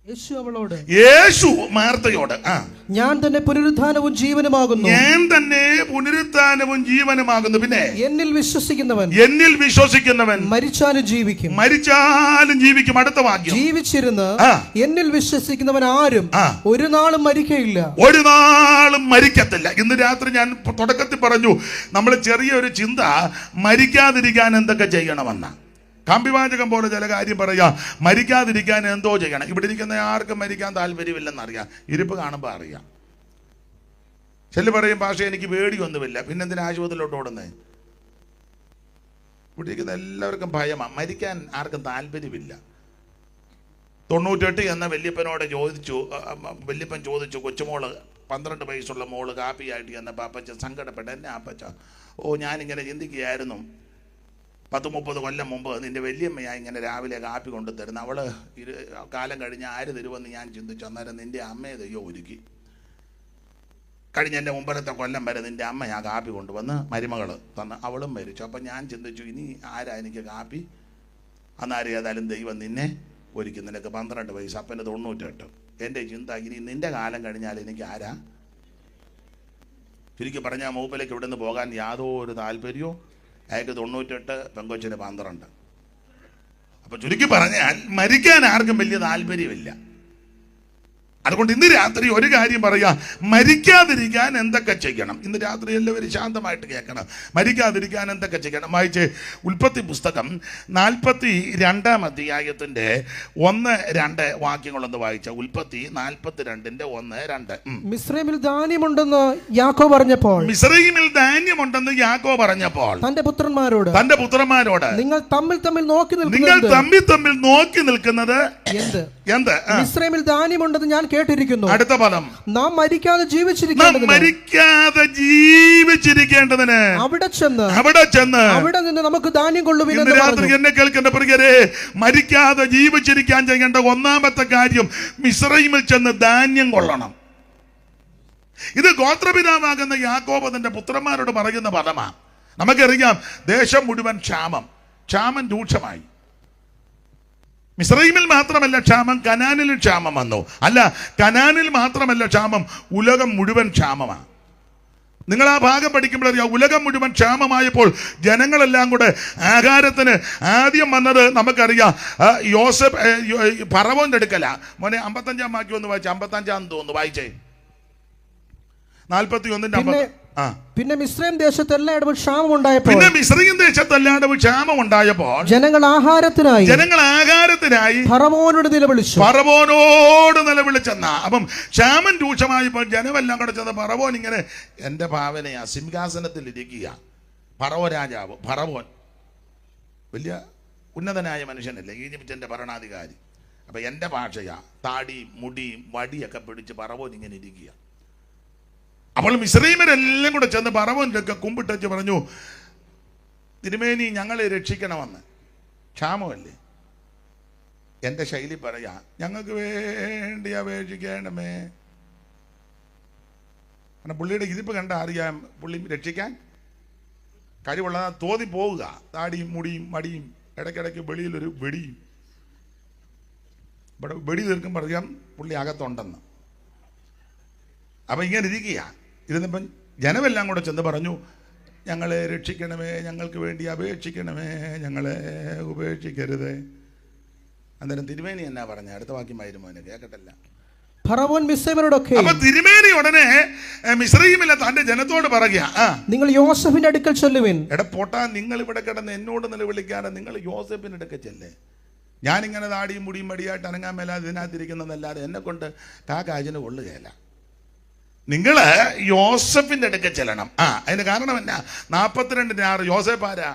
യേശു അവളോട്, യേശു മാർത്തയോട്, ഞാൻ തന്നെ പുനരുത്ഥാനവും ജീവനുമാകുന്നു, ഞാൻ തന്നെ പുനരുത്ഥാനവും ജീവനുമാകുന്നു. പിന്നെ എന്നിൽ വിശ്വസിക്കുന്നവൻ മരിച്ചാലും ജീവിക്കും. അടുത്ത വാക്യം, ജീവിച്ചിരുന്ന് എന്നിൽ വിശ്വസിക്കുന്നവൻ ആരും ഒരു നാളും മരിക്കയില്ല. ഒരു നാളും മരിക്കത്തില്ല. ഇന്ന് രാത്രി ഞാൻ തുടക്കത്തിൽ പറഞ്ഞു, നമ്മൾ ചെറിയൊരു ചിന്ത, മരിക്കാതിരിക്കാൻ എന്തൊക്കെ ചെയ്യണമെന്ന കാമ്പിവാചകം പോലെ ചില കാര്യം പറയാ, മരിക്കാതിരിക്കാൻ എന്തോ ചെയ്യണം. ഇവിടെ ഇരിക്കുന്ന ആർക്കും മരിക്കാൻ താല്പര്യമില്ലെന്നറിയാം, ഇരിപ്പ് കാണുമ്പോൾ അറിയാം. ചെല്ലു പറയും, പക്ഷേ എനിക്ക് പേടിയൊന്നുമില്ല, പിന്നെ എന്തിനാ ആശുപത്രിയിലോട്ട് ഓടുന്നേ? ഇവിടെ ഇരിക്കുന്ന എല്ലാവർക്കും ഭയമാണ്, മരിക്കാൻ ആർക്കും താല്പര്യമില്ല. 98 എന്ന വല്യപ്പനോട് വല്യപ്പൻ ചോദിച്ചു, കൊച്ചുമോള് 12 വയസ്സുള്ള മോള് കാപ്പിയായിട്ട് എന്നപ്പോൾ അപ്പച്ച സങ്കടപ്പെട്ട, എന്നെ അപ്പച്ച, ഞാനിങ്ങനെ ചിന്തിക്കുകയായിരുന്നു, 10-30 കൊല്ലം മുമ്പ് നിന്റെ വല്യമ്മയാ ഇങ്ങനെ രാവിലെ കാപ്പി കൊണ്ടു തരുന്ന, അവള് കാലം കഴിഞ്ഞ് ആര് തരുമെന്ന് ഞാൻ ചിന്തിച്ചു. അന്നേരം നിന്റെ അമ്മയെ ദൈവം ഒരുക്കി. കഴിഞ്ഞ എൻ്റെ മുമ്പത്തെ കൊല്ലം വരെ നിന്റെ അമ്മ ഞാൻ കാപ്പി കൊണ്ടുവന്ന് മരുമകൾ തന്ന്, അവളും മരിച്ചു. അപ്പം ഞാൻ ചിന്തിച്ചു, ഇനി ആരാ എനിക്ക് കാപ്പി? അന്നേരം ഏതായാലും ദൈവം നിന്നെ ഒരുക്കി. നിനക്ക് 12 വയസ്സ്, അപ്പന് 98. എൻ്റെ ചിന്ത, ഇനി നിന്റെ കാലം കഴിഞ്ഞാൽ എനിക്ക് ആരാ? ചുരുക്കി പറഞ്ഞാൽ മൂപ്പിലേക്ക് ഇവിടെ നിന്ന് പോകാൻ യാതൊരു താല്പര്യവും. അയാൾക്ക് 98, പെങ്കൊച്ചിന് 12. അപ്പൊ ചുരുക്കി പറഞ്ഞാൽ മരിക്കാൻ ആർക്കും വലിയ താല്പര്യമില്ല. അതുകൊണ്ട് ഇന്ന് രാത്രി ഒരു കാര്യം പറയാം, മരിക്കാതിരിക്കാൻ എന്തൊക്കെ ചെയ്യണം. ഇന്ന് രാത്രി എല്ലാവരും ശാന്തമായിട്ട് കേൾക്കണം. മരിക്കാതിരിക്കാൻ എന്തൊക്കെ ചെയ്യണം വായിച്ച്. ഉൽപ്പത്തി പുസ്തകം 42-ാം അധ്യായത്തിന്റെ 1-2 വാക്യങ്ങളൊന്ന് വായിച്ച. ഉൽപ്പത്തി 42-ന്റെ 1-2. മിസ്രൈമിൽ ധാന്യമുണ്ടെന്ന് യാക്കോബ് പറഞ്ഞപ്പോൾ മിസ്രൈമിൽ ധാന്യമുണ്ടെന്ന് യാക്കോബ് പറഞ്ഞപ്പോൾ തന്റെ പുത്രന്മാരോട് നിങ്ങൾ തമ്മിൽ നോക്കി നോക്കി നിൽക്കുന്നത് എന്ത്? മിസ്രൈമിൽ ധാന്യമുണ്ടെന്ന് ഞാൻ കേട്ടിരിക്കുന്നു. അടുത്ത പദം, നാം മരിക്കാതെ ജീവിച്ചിരിക്കേണ്ടതിന് അവിടെ ചെന്ന് അവിടെ നിന്ന് നമുക്ക് ധാന്യം കൊള്ളുവിൻ. രാത്രി എന്നെ കേൾക്കേണ്ട പ്രിയരെ, മരിക്കാതെ ജീവിച്ചിരിക്കാൻ ചെയ്യേണ്ട ഒന്നാമത്തെ കാര്യം മിസ്രൈമിൽ ചെന്ന് ധാന്യം കൊള്ളണം. ഇത് ഗോത്രപിതാവാകുന്ന യാക്കോബ് തന്റെ പുത്രന്മാരോട് പറയുന്ന പദമാണ്. നമുക്കറിയാം, ദേശം മുഴുവൻ ക്ഷാമം രൂക്ഷമായി. മിസ്രൈമിൽ മാത്രമല്ല ക്ഷാമം, കനാനിൽ ക്ഷാമം വന്നു. അല്ല, കനാനിൽ മാത്രമല്ല ക്ഷാമം, ഉലകം മുഴുവൻ ക്ഷാമമാണ്. നിങ്ങൾ ആ ഭാഗം പഠിക്കുമ്പോഴറിയാം, ഉലകം മുഴുവൻ ക്ഷാമമായപ്പോൾ ജനങ്ങളെല്ലാം കൂടെ ആഹാരത്തിന് ആദ്യം വന്നത് നമുക്കറിയാം. യോസഫ് ഫറവോന്റെ അടുക്കല. മോനെ 55-ാം വാക്യം ഒന്ന് വായിച്ചേ. 55-ാം തോന്നുന്നു, വായിച്ചേ. 41-ന്റെ പിന്നെ മിസ്രൈം ദേശത്ത് എല്ലായിടവും ക്ഷാമം ഉണ്ടായപ്പോൾ ജനങ്ങൾ ആഹാരത്തിനായി ഫറവോനോട് നിലവിളിച്ചെന്നാ. അപ്പം ക്ഷാമം രൂക്ഷമായപ്പോൾ ജനമെല്ലാം കൂടെ ചെന്ന ഫറവോൻ ഇങ്ങനെ, എന്റെ ഭാവനയാ, സിംഹാസനത്തിൽ ഇരിക്കുക ഫറവോ രാജാവ്. ഫറവോൻ വലിയ ഉന്നതനായ മനുഷ്യനല്ലേ, ഈജിപ്തിന്റെ ഭരണാധികാരി. അപ്പൊ എന്റെ ഭാഷയാ, താടിയും മുടിയും വടിയൊക്കെ പിടിച്ച് ഫറവോൻ ഇങ്ങനെ ഇരിക്കുക. അപ്പോൾ മിസ്രൈമരെല്ലാം കൂടെ ചെന്ന് ഫറവോനിലൊക്കെ കുമ്പിട്ടച്ച് പറഞ്ഞു, തിരുമേനി ഞങ്ങളെ രക്ഷിക്കണമെന്ന്. ക്ഷാമമല്ലേ? എൻ്റെ ശൈലി പറയാ, ഞങ്ങൾക്ക് വേണ്ടി അപേക്ഷിക്കണമേ. കാരണം പുള്ളിയുടെ ഇരിപ്പ് കണ്ട അറിയാം, പുള്ളി രക്ഷിക്കാൻ കഴിവുള്ള തോന്നി പോവുക. താടിയും മുടിയും മടിയും, ഇടയ്ക്കിടയ്ക്ക് വെളിയിലൊരു വെടിയും. ഇവിടെ വെടി തീർക്കുമ്പോൾ അറിയാം പുള്ളി അകത്തുണ്ടെന്ന്. അപ്പം ഇങ്ങനെ ഇരിക്കുക. ഇരുന്നപ്പം ജനമെല്ലാം കൂടെ ചെന്ന് പറഞ്ഞു, ഞങ്ങളെ രക്ഷിക്കണമേ, ഞങ്ങൾക്ക് വേണ്ടി അപേക്ഷിക്കണമേ, ഞങ്ങളെ ഉപേക്ഷിക്കരുത്. അന്നേരം തിരുമേനി എന്നാ പറഞ്ഞ? അടുത്ത വാക്യമായിരുന്നു മോനെ, കേൾക്കട്ടല്ല. തിരുമേനി ഉടനെ മിസ്രൈമിലെ തന്റെ ജനത്തോട് പറയുക, നിങ്ങൾ യോസഫിന്റെ അടുക്കൽ ചെല്ലുവിൻ. പോട്ടാ, നിങ്ങൾ ഇവിടെ കിടന്ന് എന്നോട് നിലവിളിക്കാതെ നിങ്ങൾ യോസഫിന്റെ അടുക്കൽ ചെല്ലേ. ഞാനിങ്ങനെ താടിയും മുടിയും മടിയായിട്ട് അനങ്ങാൻ മേലാതെ ഇതിനകത്തിരിക്കുന്നതല്ലാതെ എന്നെ കൊണ്ട് കാജിന് കൊള്ളുകയല്ല. നിങ്ങള് യോസഫിന്റെ അടുക്കൽ ചെല്ലണം. അതിന് കാരണം എന്നാ? 42-6 യോസഫ് ആരാ?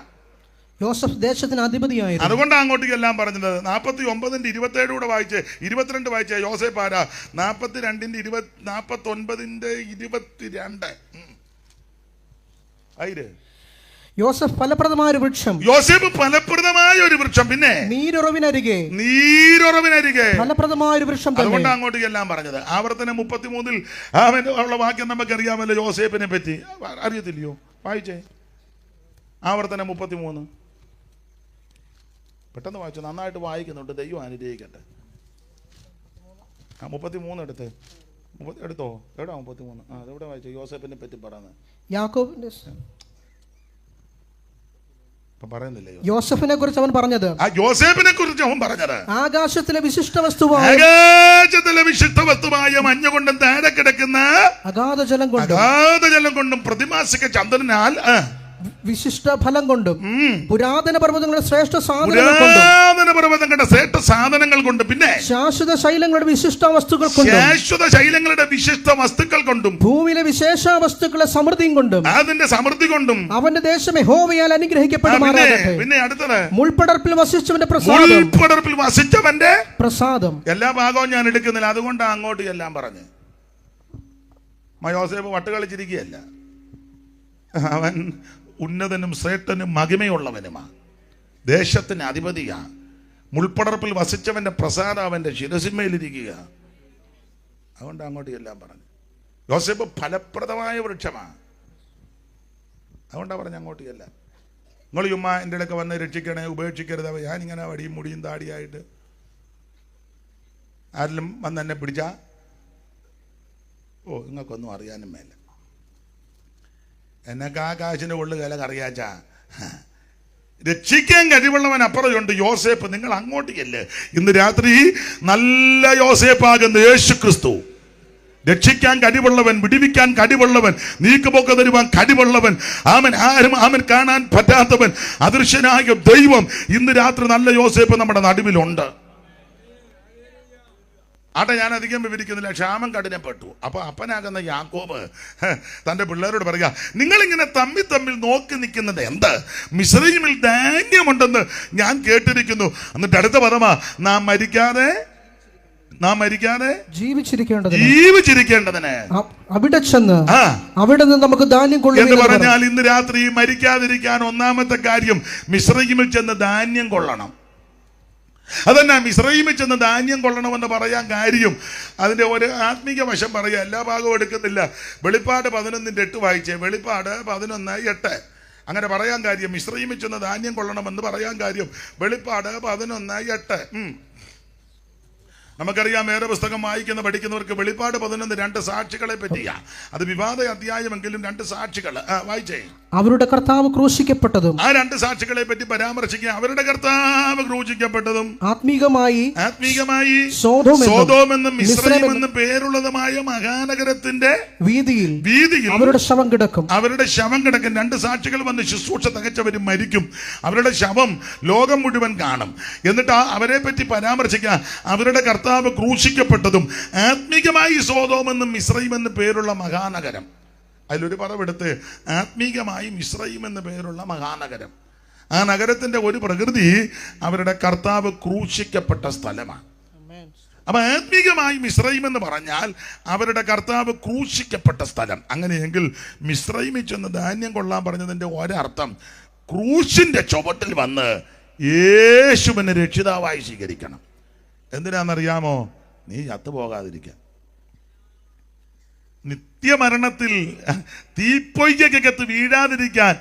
യോസഫ് ദേശത്തിന് അധിപതിയായിരുന്നു. അതുകൊണ്ടാണ് അങ്ങോട്ടേക്ക് എല്ലാം പറഞ്ഞത്. 49-ന്റെ 27 കൂടെ വായിച്ച് 22 വായിച്ച യോസഫ് ആരാ? 42-ന്റെ 49-ന്റെ 22. ആയിര് യോസഫ് ഫലപ്രദമായ ഒരു വൃക്ഷം. യോസഫ് ഫലപ്രദമായ ഒരു വൃക്ഷം. പിന്നെ നീരുറവിനരികെ ഫലപ്രദമായ ഒരു വൃക്ഷം. അതുകൊണ്ട് അങ്ങോട്ട് എല്ലാം പറഞ്ഞത്. ആവർത്തനം 33-ൽ അവൻ ഉള്ള വാക്യം നമുക്കറിയാമല്ലോ യോസേപ്പിനെ പറ്റി. അറിയത്തില്ലയോ? വായിച്ചേ. ആവർത്തനം 33 പെട്ടെന്ന് വായിച്ചു. നന്നായിട്ട് വായിക്കുന്നുണ്ട്, ദൈവം അനുഗ്രഹിക്കട്ടെ. 33 എടുത്തോ. എവിടാ 33? അതെവിടെ വായിച്ചു? യോസേപ്പിനെ പറ്റി പറയുന്നത് യാക്കോബിന്റെ യോസഫിനെ കുറിച്ച് അവൻ പറഞ്ഞത്. ആകാശത്തിലെ വിശിഷ്ട വസ്തുവായ മഞ്ഞുകൊണ്ടും താഴെ കിടക്കുന്ന അഗാധ ജലം കൊണ്ടും പ്രതിമാസിക ചന്ദ്രനാൽ വിശിഷ്ട ഫലം കൊണ്ടും പുരാതന പർവ്വതങ്ങളുടെ ശ്രേഷ്ഠ സാധനങ്ങൾ കൊണ്ടും പിന്നെ ശാശ്വത ശൈലങ്ങളുടെ വിശിഷ്ട വസ്തുക്കൾ കൊണ്ടും ഭൂമിയിലെ വിശേഷ വസ്തുക്കളുടെ സമൃദ്ധിയും കൊണ്ടും അതിന്റെ സമൃദ്ധി കൊണ്ടും അവന്റെ ദേശം യഹോവയാൽ അനുഗ്രഹിക്കപ്പെടുമാറാകട്ടെ. പിന്നെ അടുത്തത് മുൾപ്പടർപ്പിൽ വസിച്ചവന്റെ പ്രസാദം. എല്ലാ ഭാഗവും ഞാൻ എടുക്കുന്നില്ല, അതുകൊണ്ടാണ് അങ്ങോട്ട് എല്ലാം പറഞ്ഞ്. യോസേഫ് വട്ട് കളിച്ചിരിക്കുകയല്ല. അവൻ ഉന്നതനും ശ്രേഷ്ഠനും മഹിമയുള്ളവനുമാ, ദേശത്തിന് അധിപതിയാ. മുൾപ്പടർപ്പിൽ വസിച്ചവന്റെ പ്രസാദം അവന്റെ ശിരസിന്മേലിരിക്കുക. അതുകൊണ്ട് അങ്ങോട്ട് എല്ലാം പറഞ്ഞു. യോസേഫ് ഫലപ്രദമായ വൃക്ഷമാണ്. അതുകൊണ്ടാണ് പറഞ്ഞ അങ്ങോട്ട് എല്ലാം. നിങ്ങൾ ചുമ്മാ എൻ്റെ ഇടയ്ക്ക് വന്ന് രക്ഷിക്കണേ, ഉപേക്ഷിക്കരുത്. ഞാനിങ്ങനെ വടിയും മുടിയും താടിയായിട്ട് ആരെങ്കിലും വന്ന് എന്നെ പിടിച്ചാ നിങ്ങൾക്കൊന്നും അറിയാനും മേല. എന്നൊക്കെ ആ കാശിന്റെ ഉള്ളു വില കറിയാച്ചാ. രക്ഷിക്കാൻ കഴിവുള്ളവൻ അപ്പുറമുണ്ട്. യോസേപ്പ്, നിങ്ങൾ അങ്ങോട്ടേക്കല്ലേ. ഇന്ന് രാത്രി നല്ല യോസേപ്പാകുന്ന യേശു ക്രിസ്തു, രക്ഷിക്കാൻ കഴിവുള്ളവൻ, വിടിവിക്കാൻ കഴിവുള്ളവൻ, നീക്കുപോക്ക് തരുവാൻ കഴിവുള്ളവൻ, ആരും കാണാൻ പറ്റാത്തവൻ, അദൃശ്യനായ ദൈവം ഇന്ന് രാത്രി നല്ല യോസേപ്പ് നമ്മുടെ നടുവിലുണ്ട്. ആട്ടെ, ഞാൻ അധികം വിവരിക്കുന്നില്ല. ക്ഷാമം കഠിനപ്പെട്ടു. അപ്പൊ അപ്പനാകുന്ന യാക്കോബ് തന്റെ പിള്ളേരോട് പറയുക, നിങ്ങളിങ്ങനെ തമ്മിൽ നോക്കി നിൽക്കുന്നത് എന്ത്? മിസ്രയീമിൽ ധാന്യമുണ്ടെന്ന് ഞാൻ കേട്ടിരിക്കുന്നു. എന്നിട്ട് അടുത്ത പദമാ, നാം മരിക്കാതെ ജീവിച്ചിരിക്കേണ്ടതിന് അവിടെ ചെന്ന് അവിടെ നിന്ന് നമുക്ക് ധാന്യം കൊള്ളും എന്ന് പറഞ്ഞാൽ ഇന്ന് രാത്രി മരിക്കാതിരിക്കാൻ ഒന്നാമത്തെ കാര്യം മിസ്രയീമിൽ ചെന്ന് ധാന്യം കൊള്ളണം. അതന്നെ, മിസ്രയീമിൽ ചെന്ന് ധാന്യം കൊള്ളണമെന്ന് പറയാൻ കാര്യം അതിന്റെ ഒരു ആത്മീക വശം പറയുക. എല്ലാ ഭാഗവും എടുക്കുന്നില്ല. വെളിപ്പാട് 11:8 വായിച്ചേ. വെളിപ്പാട് 11:8 അങ്ങനെ പറയാൻ കാര്യം. മിസ്രയീമിൽ ചെന്ന് ധാന്യം കൊള്ളണമെന്ന് പറയാൻ കാര്യം വെളിപ്പാട് 11:8. നമുക്കറിയാം, വേദപുസ്തകം പഠിക്കുന്നവർക്ക് വെളിപ്പാട് 11 സാക്ഷികളെ പറ്റിയാ. അത് വിവാദ അധ്യായമെങ്കിലും 2 സാക്ഷികൾ വായിച്ചേ. അവരുടെ കർത്താവ് ക്രൂശിക്കപ്പെട്ടതും. ആ 2 സാക്ഷികളെ പറ്റി പരാമർശിക്കുക. അവരുടെ കർത്താവ് ക്രൂശിക്കപ്പെട്ടതും ആത്മീകമായി സോദോമെന്നും മിസ്രയീമെന്നും പേരുള്ളതുമായ മഹാനഗരത്തിന്റെ വീതിയിൽ അവരുടെ ശവം കിടക്കും. 2 സാക്ഷികൾ വന്ന് ശുശ്രൂഷ തികച്ചവരും മരിക്കും. അവരുടെ ശവം ലോകം മുഴുവൻ കാണും. എന്നിട്ട് അവരെ പറ്റി പരാമർശിക്കുക. അവരുടെ കർത്താവ് ക്രൂശിക്കപ്പെട്ടതും ആത്മീകമായി സോദോമെന്നും മിസ്രയീമെന്നും പേരുള്ള മഹാനഗരം. അതിലൊരു പറവെടുത്ത്, ആത്മീകമായി മിസ്രയീം എന്ന് പേരുള്ള മഹാനഗരം. ആ നഗരത്തിന്റെ ഒരു പ്രകൃതി അവരുടെ കർത്താവ് ക്രൂശിക്കപ്പെട്ട സ്ഥലമാണ്. അപ്പൊ ആത്മീകമായി മിസ്രയീം എന്ന് പറഞ്ഞാൽ അവരുടെ കർത്താവ് ക്രൂശിക്കപ്പെട്ട സ്ഥലം. അങ്ങനെയെങ്കിൽ മിസ്രയീമിൽ ചെന്ന് ധാന്യം കൊള്ളാൻ പറഞ്ഞതിന്റെ ഒരർത്ഥം, ക്രൂശിന്റെ ചുവട്ടിൽ വന്ന് യേശുവിനെ രക്ഷിതാവായി സ്വീകരിക്കണം. എന്തിനാണെന്നറിയാമോ? നീ ചത്തുപോകാതിരിക്കാൻ, നിത്യമരണത്തിൽ തീപ്പൊയ്ക്കകത്ത് വീഴാതിരിക്കാൻ,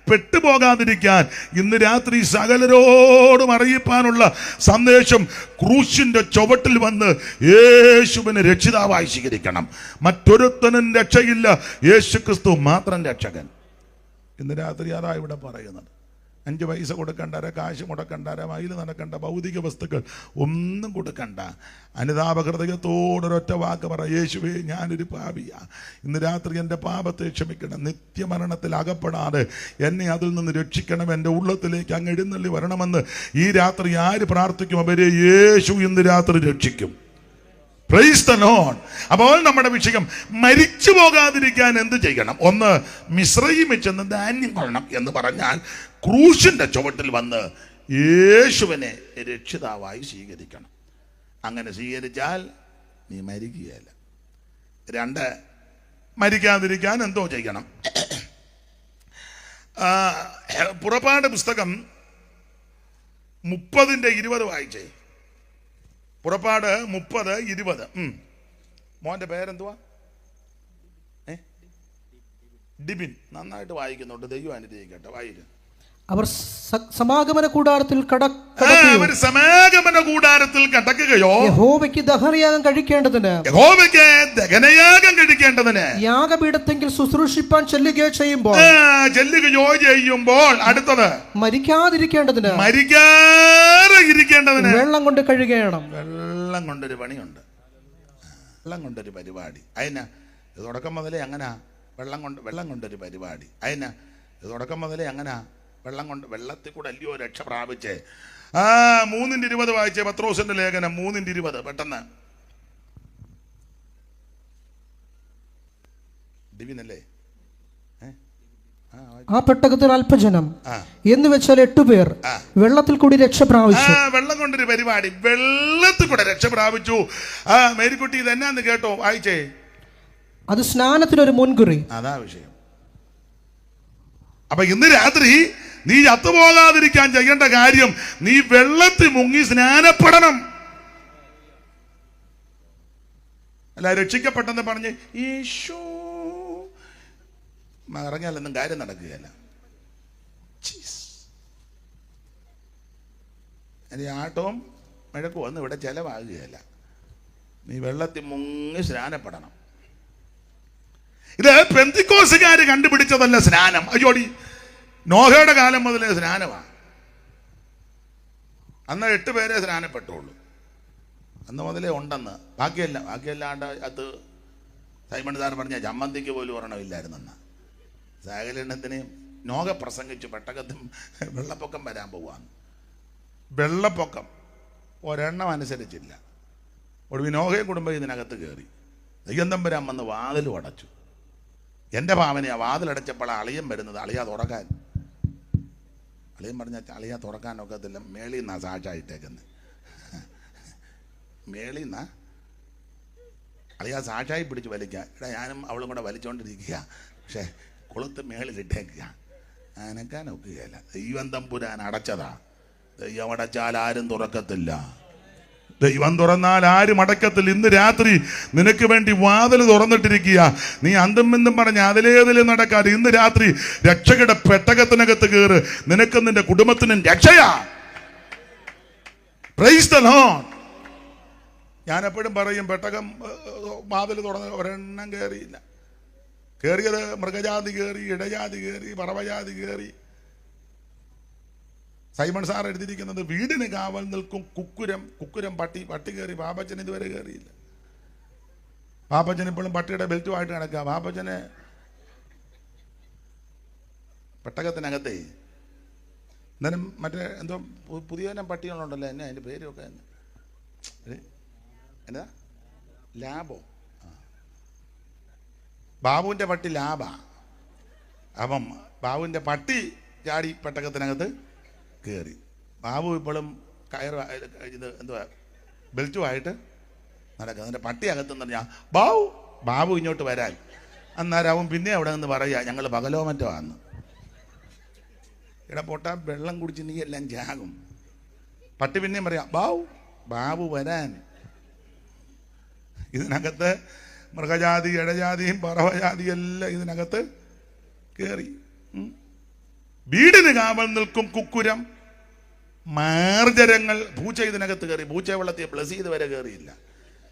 പെട്ടുപോകാതിരിക്കാൻ. ഇന്ന് രാത്രി സകലരോടും അറിയിപ്പാനുള്ള സന്ദേശം, ക്രൂശിന്റെ ചുവട്ടിൽ വന്ന് യേശുവിനെ രക്ഷിതാവായി സ്വീകരിക്കണം. മറ്റൊരുത്തനും രക്ഷയില്ല, യേശു ക്രിസ്തു മാത്രം രക്ഷകൻ. ഇന്ന് രാത്രി അതാ ഇവിടെ പറയുന്നത്. 5 പൈസ കൊടുക്കണ്ട, കാശ് മുടക്കണ്ട, മൈൽ നടക്കണ്ട, ഭൗതിക വസ്തുക്കൾ ഒന്നും കൊടുക്കണ്ട. അനുതാപ ഹൃദയത്തോടൊരൊറ്റ വാക്ക് പറ, യേശുവേ ഞാനൊരു പാപിയാ, ഇന്ന് രാത്രി എൻ്റെ പാപത്തെ ക്ഷമിക്കണം, നിത്യമരണത്തിൽ അകപ്പെടാതെ എന്നെ അതിൽ നിന്ന് രക്ഷിക്കണം, എൻ്റെ ഉള്ളത്തിലേക്ക് അങ്ങ് എഴുന്നള്ളി വരണമെന്ന് ഈ രാത്രി ആര് പ്രാർത്ഥിക്കും അവരെ യേശു ഇന്ന് രാത്രി രക്ഷിക്കും. Price the Lord. അപ്പോൾ നമ്മുടെ വിഷയം, മരിച്ചു പോകാതിരിക്കാൻ എന്ത് ചെയ്യണം? 1, മിസ്രയീമിൽ ചെന്ന് ധാന്യം കൊള്ളണം എന്ന് പറഞ്ഞാൽ ക്രൂശിന്റെ ചുവട്ടിൽ വന്ന് യേശുവിനെ രക്ഷിതാവായി സ്വീകരിക്കണം. അങ്ങനെ സ്വീകരിച്ചാൽ നീ മരിക്കുകയില്ല. 2, മരിക്കാതിരിക്കാൻ എന്തോ ചെയ്യണം? പുറപ്പാട് പുസ്തകം 30:20 വായിച്ചേ. പുറപ്പാട് 30:20. മോന്റെ പേരെന്തുവാ? ഡിബിൻ. നന്നായിട്ട് വായിക്കുന്നുണ്ട്. ദൈവം അനുഗ്രഹിക്കട്ടെ. വായിക്കും. അവർ സമാഗമന കൂടാരത്തിൽ കടക്കുകയോ യഹോവയ്ക്ക് ദഹനയാഗം കഴിക്കേണ്ടതിന് യാഗപീഠത്തെങ്കിൽ ശുശ്രൂഷിപ്പാൻ ചെല്ലുകയോ ചെയ്യുമ്പോൾ മരിക്കാതിരിക്കേണ്ടതിന് വെള്ളം കൊണ്ട് കഴുകണം. വെള്ളം കൊണ്ടൊരു പണിയുണ്ട്, വെള്ളം കൊണ്ടൊരു പരിപാടി. അതിനാ തുടക്കം മുതലേ അങ്ങനെ വെള്ളം കൊണ്ടൊരു പരിപാടി. അതിനാ തുടക്കം മുതലേ അങ്ങനെ വെള്ളത്തിൽ കൂടെ അല്ലയോ രക്ഷ പ്രാപിച്ചേ. 3:20 വായിച്ചേ. പത്രോസിന്റെ ലേഖനം 3:20. പെട്ടെന്ന്. ഡിവിനല്ലേ? ആ പെട്ടകത്തിൽ അല്പജനം എന്ന് വെച്ചാൽ 8 പേർ വെള്ളത്തിൽ കൂടി രക്ഷ പ്രാപിച്ചു. വെള്ളം കൊണ്ടൊരു പരിപാടി, വെള്ളത്തിൽ കൂടെ രക്ഷ പ്രാപിച്ചു. മേരിക്കുട്ടി ഇതെന്നാന്ന് കേട്ടോ? വായിച്ചേ. അത് സ്നാനത്തിനൊരു മുൻകുറി. അതാ വിഷയം. അപ്പൊ ഇന്ന് രാത്രി നീ ചത്തുപോകാതിരിക്കാൻ ചെയ്യേണ്ട കാര്യം, നീ വെള്ളത്തിൽ മുങ്ങി സ്നാനപ്പെടണം. അല്ല, രക്ഷിക്കപ്പെട്ടെന്ന് പറഞ്ഞ് ഈശോ ഇറങ്ങിയാലൊന്നും കാര്യം നടക്കുകയല്ല. ഇനി ആട്ടവും മഴക്കും ഒന്നും ഇവിടെ ചെലവാകുകയല്ല. നീ വെള്ളത്തിൽ മുങ്ങി സ്നാനപ്പെടണം. ഇത് പെന്തിക്കോസുകാർ കണ്ടുപിടിച്ചതല്ല സ്നാനം. അയ്യോടി, നോഹയുടെ കാലം മുതലേ സ്നാനമാണ്. അന്ന് 8 പേരെ സ്നാനപ്പെട്ടുള്ളൂ. അന്ന് മുതലേ ഉണ്ടെന്ന്. ബാക്കിയല്ലാണ്ട് അത് സൈമൺ സാർ പറഞ്ഞ ചമ്മന്തിക്ക് പോലും ഒരെണ്ണമില്ലായിരുന്നെന്ന്. സകലത്തിനെയും നോഹ പ്രസംഗിച്ചു പെട്ടകത്തും വെള്ളപ്പൊക്കം വരാൻ പോവാന്ന്. വെള്ളപ്പൊക്കം ഒരെണ്ണം അനുസരിച്ചില്ല. ഒടുവിൽ നോഹയെ കുടുംബം ഇതിനകത്ത് കയറി. ദൈവത്തമ്പുരാൻ വന്ന് വാതിൽ അടച്ചു. എൻ്റെ ഭാവനയാ, വാതിലടച്ചപ്പോൾ അളിയൻ വരുന്നത്. അളിയാ തുറക്കാൻ. അളിയൻ പറഞ്ഞാൽ അളിയാ തുറക്കാനൊക്കത്തില്ല, മേളിൽ നിന്നാ സാക്ഷായിട്ടേക്കുന്നത്. മേളിൽ നിന്നാ അളിയാ സാക്ഷായി പിടിച്ച് വലിക്കുക. എടാ ഞാനും അവളും കൂടെ വലിച്ചോണ്ടിരിക്കുക, പക്ഷെ കുളത്ത് മേളിലിട്ടേക്കുക. അനക്കാൻ ഒക്കുകയല്ല. ദൈവം തമ്പുരാൻ അടച്ചതാ. ദൈവം അടച്ചാൽ ആരും തുറക്കത്തില്ല. ദൈവം തുറന്നാൽ ആരും അടക്കത്തില്ല. ഇന്ന് രാത്രി നിനക്ക് വേണ്ടി വാതിൽ തുറന്നിട്ടിരിക്കുക. നീ അന്തും എന്തും പറഞ്ഞ് അതിലേതിലും നടക്കാതെ ഇന്ന് രാത്രി രക്ഷയുടെ പെട്ടകത്തിനകത്ത് കയറ്. നിനക്കും നിന്റെ കുടുംബത്തിനും രക്ഷയാ. Price the Lord. ഞാൻ എപ്പോഴും പറയും, പെട്ടകം വാതിൽ തുറന്ന് ഒരെണ്ണം കയറിയില്ല. കയറിയത് മൃഗജാതി കയറി, ഇടജാതി കയറി, പറവജാതി കയറി. സൈമൺ സാർ എഴുതിയിരിക്കുന്നത് വീടിന് കാവൽ നിൽക്കും കുക്കുരം പട്ടി കയറി. പാപ്പച്ചൻ ഇതുവരെ കയറിയില്ല. പാപ്പച്ചൻ ഇപ്പോഴും പട്ടിയുടെ ബെൽറ്റുമായിട്ട് നടക്കുക. പാപ്പച്ചന് പെട്ടകത്തിനകത്തേ എന്നാലും മറ്റേ എന്തോ പുതിയ പട്ടികളുണ്ടല്ലോ, എന്നെ അതിൻ്റെ പേരൊക്കെ എന്താ ലാബോ, ബാബുവിൻ്റെ പട്ടി ലാബാ. അപ്പം ബാബുവിൻ്റെ പട്ടി ചാടി പെട്ടകത്തിനകത്ത് കയറി. ബാബു ഇപ്പോഴും ഇത് എന്തുവാ ബെൽറ്റുമായിട്ട് നടക്കുക. അതിൻ്റെ പട്ടി അകത്തെന്ന് പറഞ്ഞാൽ ബാബു ഇങ്ങോട്ട് വരാൻ. അന്നേരം അവൻ പിന്നെ അവിടെ നിന്ന് പറയുക, ഞങ്ങൾ പകലോ മറ്റോ ആന്ന്. ഇവിടെ പൊട്ടാ വെള്ളം കുടിച്ച് നീ എല്ലാം ചാകും. പട്ടി പിന്നെയും പറയാം ബാബു വരാൻ. ഇതിനകത്ത് മൃഗജാതി, ഇടജാതിയും പറവജാതിയും എല്ലാം ഇതിനകത്ത് കയറി. വീടിന് കാവൽ നിൽക്കും കുക്കുരം, മാർജരങ്ങൾ. പൂച്ച ഇതിനകത്ത് കയറി. പൂച്ച വെള്ളത്തിൽ ബ്ലസ് ചെയ്ത് വരെ കയറിയില്ല.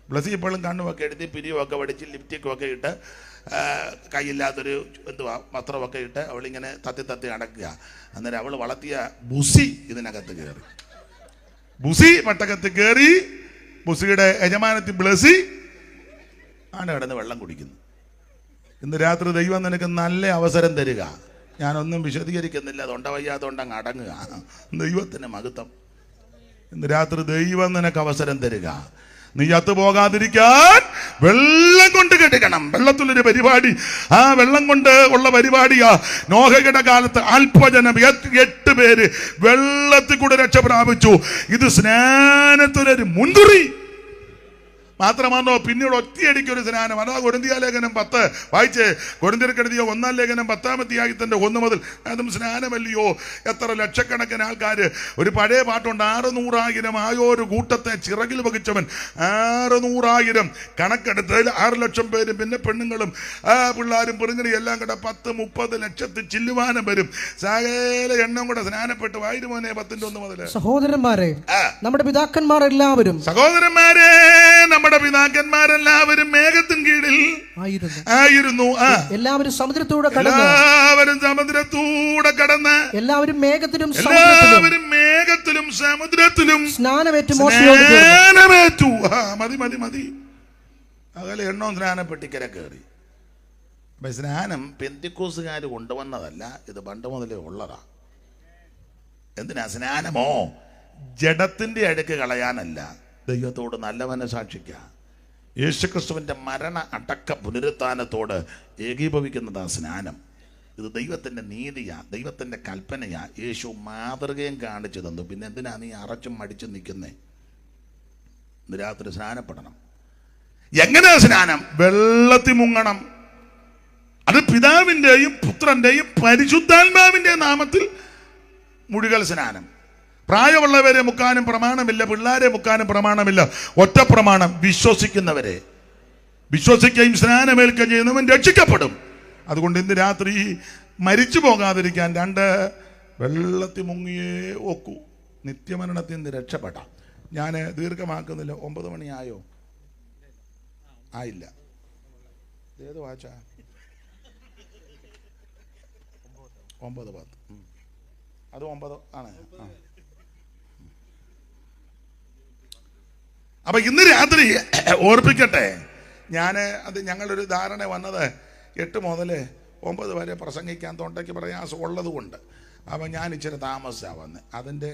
ബ്ലസ് ഇപ്പോഴും കണ്ണുമൊക്കെ എടുത്ത് പിരിയുമൊക്കെ വടിച്ച് ലിപ്റ്റിക്കൊക്കെ ഇട്ട് കൈയില്ലാത്തൊരു എന്തുവാ വസ്ത്രമൊക്കെ ഇട്ട് അവളിങ്ങനെ തത്തി അടക്കുക. അന്നേരം അവൾ വളർത്തിയ ബുസി ഇതിനകത്ത് കയറി. ബുസി പെട്ടകത്ത് കയറി. ബുസിയുടെ യജമാനത്തിൽ ബ്ലസി ആണ് കിടന്ന് വെള്ളം കുടിക്കുന്നു. ഇന്ന് രാത്രി ദൈവം നിനക്ക് നല്ല അവസരം തരിക. ഞാനൊന്നും വിശദീകരിക്കുന്നില്ല, തൊണ്ട വയ്യാത്തോണ്ടങ്ങ് അടങ്ങുക. ദൈവത്തിന് മഹത്വം. ഇന്ന് രാത്രി ദൈവം നിനക്ക് അവസരം തരിക. നീ ചത്തുപോകാതിരിക്കാൻ വെള്ളം കൊണ്ട് കെട്ടിക്കണം. വെള്ളത്തിലൊരു പരിപാടി, ആ വെള്ളം കൊണ്ട് ഉള്ള പരിപാടിയാ. നോഹയുടെ കാലത്ത് അല്പജനം 8 പേര് വെള്ളത്തിൽ കൂടെ രക്ഷ പ്രാപിച്ചു. ഇത് സ്നാനത്തിനൊരു മുൻകുറി മാത്രമാണോ? പിന്നീട് ഒറ്റയടിക്കൊരു സ്നാനം. അതാ കൊരിന്ത്യ ലേഖനം 10 വായിച്ച്. കൊരിന്ത്യർക്കെഴുതിയ 1-ാം ലേഖനം 10-ാം അധ്യായത്തിന്റെ 1 മുതൽ. അതും സ്നാനമല്ലയോ? എത്ര ലക്ഷക്കണക്കിന് ആൾക്കാർ. ഒരു പഴയ പാട്ടുണ്ട്, 600,000 ആയോരു കൂട്ടത്തെ ചിറകിൽ വഹിച്ചവൻ. 600,000 കണക്കെടുത്തതിൽ 6 ലക്ഷം പേരും പിന്നെ പെണ്ണുങ്ങളും പിള്ളാരും പെറുങ്ങടി എല്ലാം കൂടെ 10-30 ലക്ഷത്തിൽ ചില്ലുവാനം വരും. സകല എണ്ണം കൂടെ സ്നാനപ്പെട്ട് വായിരുമോനെ 10-1 മുതൽ. സഹോദരന്മാരെ, നമ്മുടെ പിതാക്കന്മാരെല്ലാവരും നമ്മുടെ പിതാക്കന്മാരെല്ലാവരും മേഘത്തിൻ കീഴിൽ ആയിരുന്നു. എല്ലാവരും സമുദ്രത്തൂടെ കടന്ന് എല്ലാവരും മേഘത്തിലും സമുദ്രത്തിലും സ്നാനമേറ്റു. മതി അകലെ എണ്ണോ സ്നാനപ്പെട്ടിക്കര കയറി. അപ്പൊ സ്നാനം പെന്തിക്കോസുകാർ കൊണ്ടുവന്നതല്ല, ഇത് പണ്ട് മുതലേ ഉള്ളതാ. എന്തിനാ സ്നാനമോ? ജഡത്തിന്റെ അടുക്ക് കളയാനല്ല, ദൈവത്തോട് നല്ല മനസാക്ഷിക്കുക. യേശുക്രിസ്തുവിൻ്റെ മരണ അടക്ക പുനരുത്ഥാനത്തോട് ഏകീഭവിക്കുന്നതാ സ്നാനം. ഇത് ദൈവത്തിൻ്റെ നീതിയാ, ദൈവത്തിൻ്റെ കൽപ്പനയാ. യേശു മാതൃകയും കാണിച്ചു തന്നു. പിന്നെ എന്തിനാ നീ അറച്ചും മടിച്ചും നിൽക്കുന്നേ? ഇന്ന് രാത്രി സ്നാനപ്പെടണം. എങ്ങനെയാ സ്നാനം? വെള്ളത്തിൽ മുങ്ങണം. അത് പിതാവിൻ്റെയും പുത്രൻ്റെയും പരിശുദ്ധാത്മാവിൻ്റെയും നാമത്തിൽ മുഴുകൽ സ്നാനം. പ്രായമുള്ളവരെ മുക്കാനും പ്രമാണമില്ല, പിള്ളേരെ മുക്കാനും പ്രമാണമില്ല. ഒറ്റ പ്രമാണം, വിശ്വസിക്കുന്നവരെ. വിശ്വസിക്കുകയും സ്നാനമേൽക്കുകയും ചെയ്യുന്നവൻ രക്ഷിക്കപ്പെടും. അതുകൊണ്ട് ഇന്ന് രാത്രി മരിച്ചു പോകാതിരിക്കാൻ 2 വെള്ളത്തിൽ മുങ്ങിയേ ഒക്കൂ. നിത്യമരണത്തിൽ നിന്ന് രക്ഷപ്പെടാം. ഞാൻ ദീർഘമാക്കുന്നില്ല. 9 മണിയായോ? ആയില്ല. ഏത് വാച്ചാ? 9, 10. അത് 9 ആണ്. അപ്പൊ ഇന്ന് രാത്രി ഓർപ്പിക്കട്ടെ, അത് ഞങ്ങളൊരു ധാരണ വന്നത് 8 മുതൽ 9 വരെ പ്രസംഗിക്കാൻ തൊണ്ടയ്ക്ക് പ്രയാസം ഉള്ളത് കൊണ്ട്. അപ്പം ഞാൻ ഇച്ചിരി താമസിച്ചാണ് വന്ന് അതിൻ്റെ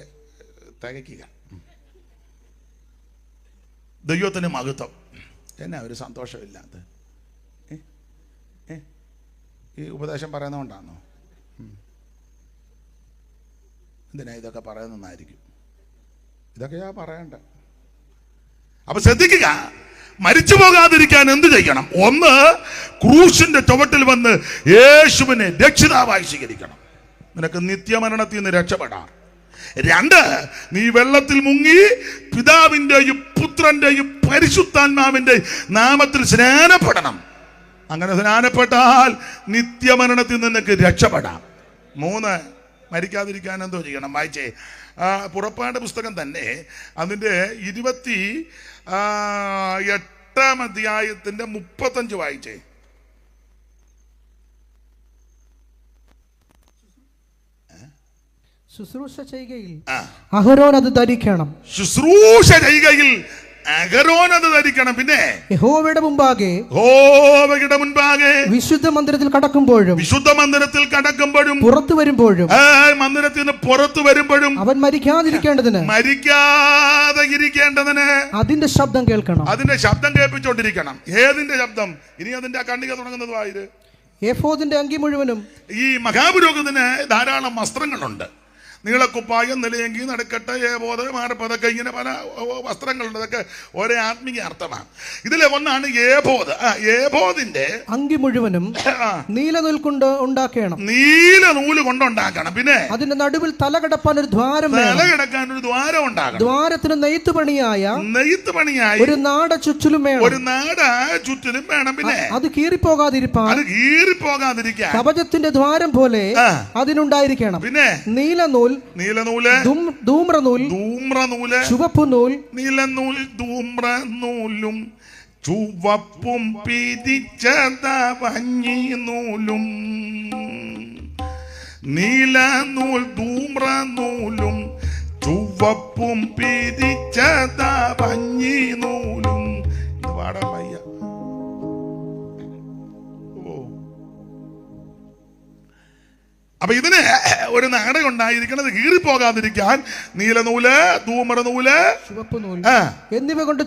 തികയ്ക്കുക. ദൈവത്തിന് മഹത്വം. എന്നാ ഒരു സന്തോഷമില്ലാത്ത ഈ ഉപദേശം പറയുന്നതുകൊണ്ടാണോ? എന്തിനാ ഇതൊക്കെ പറയുന്നതായിരിക്കും. ഇതൊക്കെയാ പറയണ്ട. അപ്പൊ ശ്രദ്ധിക്കുക, മരിച്ചു പോകാതിരിക്കാൻ എന്ത് ചെയ്യണം? 1, ക്രൂശിന്റെ ചുവട്ടിൽ വന്ന് യേശുവിനെ രക്ഷിതാവായി സ്വീകരിക്കണം. നിനക്ക് നിത്യമരണത്തിൽ നിന്ന് രക്ഷപ്പെടാം. 2, നീ വെള്ളത്തിൽ മുങ്ങി പിതാവിൻ്റെയും പുത്രന്റെയും പരിശുദ്ധാത്മാവിൻ്റെയും നാമത്തിൽ സ്നാനപ്പെടണം. അങ്ങനെ സ്നാനപ്പെട്ടാൽ നിത്യമരണത്തിൽ നിനക്ക് രക്ഷപ്പെടാം. 3, മരിക്കാതിരിക്കാൻ എന്തോ ചെയ്യണം? വായിച്ചേ, പുറപ്പാട് പുസ്തകം തന്നെ അതിൻ്റെ 28-ാം അധ്യായത്തിൻ്റെ 35 വായിച്ചേ. ശുശ്രൂഷ ചെയ്യുകയിൽ അഹരോൻ അത് ധരിക്കണം. ശുശ്രൂഷ ചെയ്യുകയിൽ അഹരോൻ അത് ധരിക്കണം. പിന്നെ യഹോവയുടെ മുമ്പാകെ വിശുദ്ധ മന്ദിരത്തിൽ കടക്കുമ്പോഴും പുറത്തു വരുമ്പോഴും മന്ദിരത്തിൽ നിന്ന് പുറത്തു വരുമ്പോഴും അവൻ മരിക്കാതിരിക്കേണ്ടതിന് അതിന്റെ ശബ്ദം കേൾക്കണം. അതിന്റെ ശബ്ദം കേൾപ്പിച്ചോണ്ടിരിക്കണം. ഏതിന്റെ ശബ്ദം? ഇനി അതിന്റെ കണ്ണിക തുടങ്ങുന്നത് വായിര്. എഫോദിന്റെ അങ്കി മുഴുവനും. ഈ മഹാപുരോഹിതന് ധാരാളം വസ്ത്രങ്ങളുണ്ട്. നീളക്കുപ്പായം, നിലയങ്കി, നടുക്കെട്ട്, ഏബോധ, മാറപ്പതൊക്കെ, ഇങ്ങനെ പല വസ്ത്രങ്ങളുണ്ട്. അതൊക്കെ ഒരേ ആത്മീയ അർത്ഥമാണ്. ഇതിലെ ഒന്നാണ് ഏബോധ്. ഏബോധിന്റെ അങ്കി മുഴുവനും നീലനൂൽ കൊണ്ട് ഉണ്ടാക്കണം. നീല നൂല് കൊണ്ടുണ്ടാക്കണം. പിന്നെ അതിന്റെ നടുവിൽ തലകിടപ്പാൻ ഒരു ദ്വാരം ഉണ്ടാകണം. ദ്വാരത്തിന് നെയ്ത്തുപണിയായ ഒരു നാട ചുറ്റിലും വേണം. പിന്നെ അത് കീറിപ്പോകാതിരിക്കാൻ കവചത്തിന്റെ ദ്വാരം പോലെ അതിനുണ്ടായിരിക്കണം. പിന്നെ നീലനൂൽ, ധൂമ്രനൂല്, ചുവപ്പുനൂൽ, നീലനൂൽ, ധൂമ്രനൂലും ചുവപ്പും പിരിച്ചത പഞ്ഞിനൂലും. നീലനൂൽ, ധൂമ്രനൂലും ചുവപ്പും പിരിച്ചത പഞ്ഞിനൂലും. ഇത് പാടാൻ വയ്യ. അപ്പൊ ഇതിന് ഒരു നാടകം ഉണ്ടായിരിക്കണത് കീറിപ്പോകാതിരിക്കാൻ നീലനൂല്, ധൂമ്രനൂല്, ചുവപ്പുനൂൽ എന്നിവ കൊണ്ട്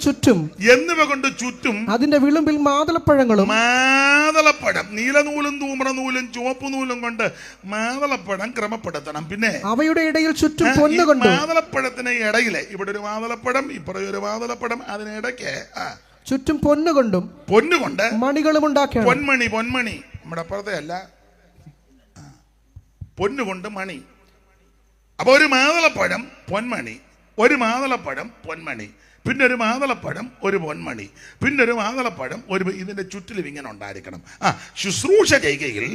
ചുറ്റും അതിന്റെ വിളുമ്പിൽ മാതളപ്പഴങ്ങളും. മാതളപ്പഴം, നീലനൂലും ധൂമ്രനൂലും ചുവപ്പുനൂലും കൊണ്ട് മാതളപ്പഴം ക്രമപ്പെടുത്തണം. പിന്നെ അവയുടെ ഇടയിൽ ചുറ്റും പൊന്നുകൊണ്ട്. മാതളപ്പഴത്തിന് ഇടയിലെ ഇവിടെ ഒരു മാതളപ്പഴം, ഇപ്പുറം ഒരു മാതളപ്പഴം, അതിനിടയ്ക്ക് ചുറ്റും പൊന്നുകൊണ്ട് മണികളും ഉണ്ടാക്കണം. പൊന്മണി നമ്മുടെ അപ്പുറത്തെ അല്ല, പൊന്നുകൊണ്ട് മണി. അപ്പൊ ഒരു മാതളപ്പഴം പൊന്മണി, ഒരു മാതളപ്പഴം പൊന്മണി, പിന്നെ ഒരു മാതളപ്പഴം ഒരു പൊന്മണി, പിന്നെ ഒരു മാതളപ്പഴം ഒരു. ഇതിന്റെ ചുറ്റിലും ഇങ്ങനെ ഉണ്ടായിരിക്കണം. ശുശ്രൂഷ ചെയ്യുകയിൽ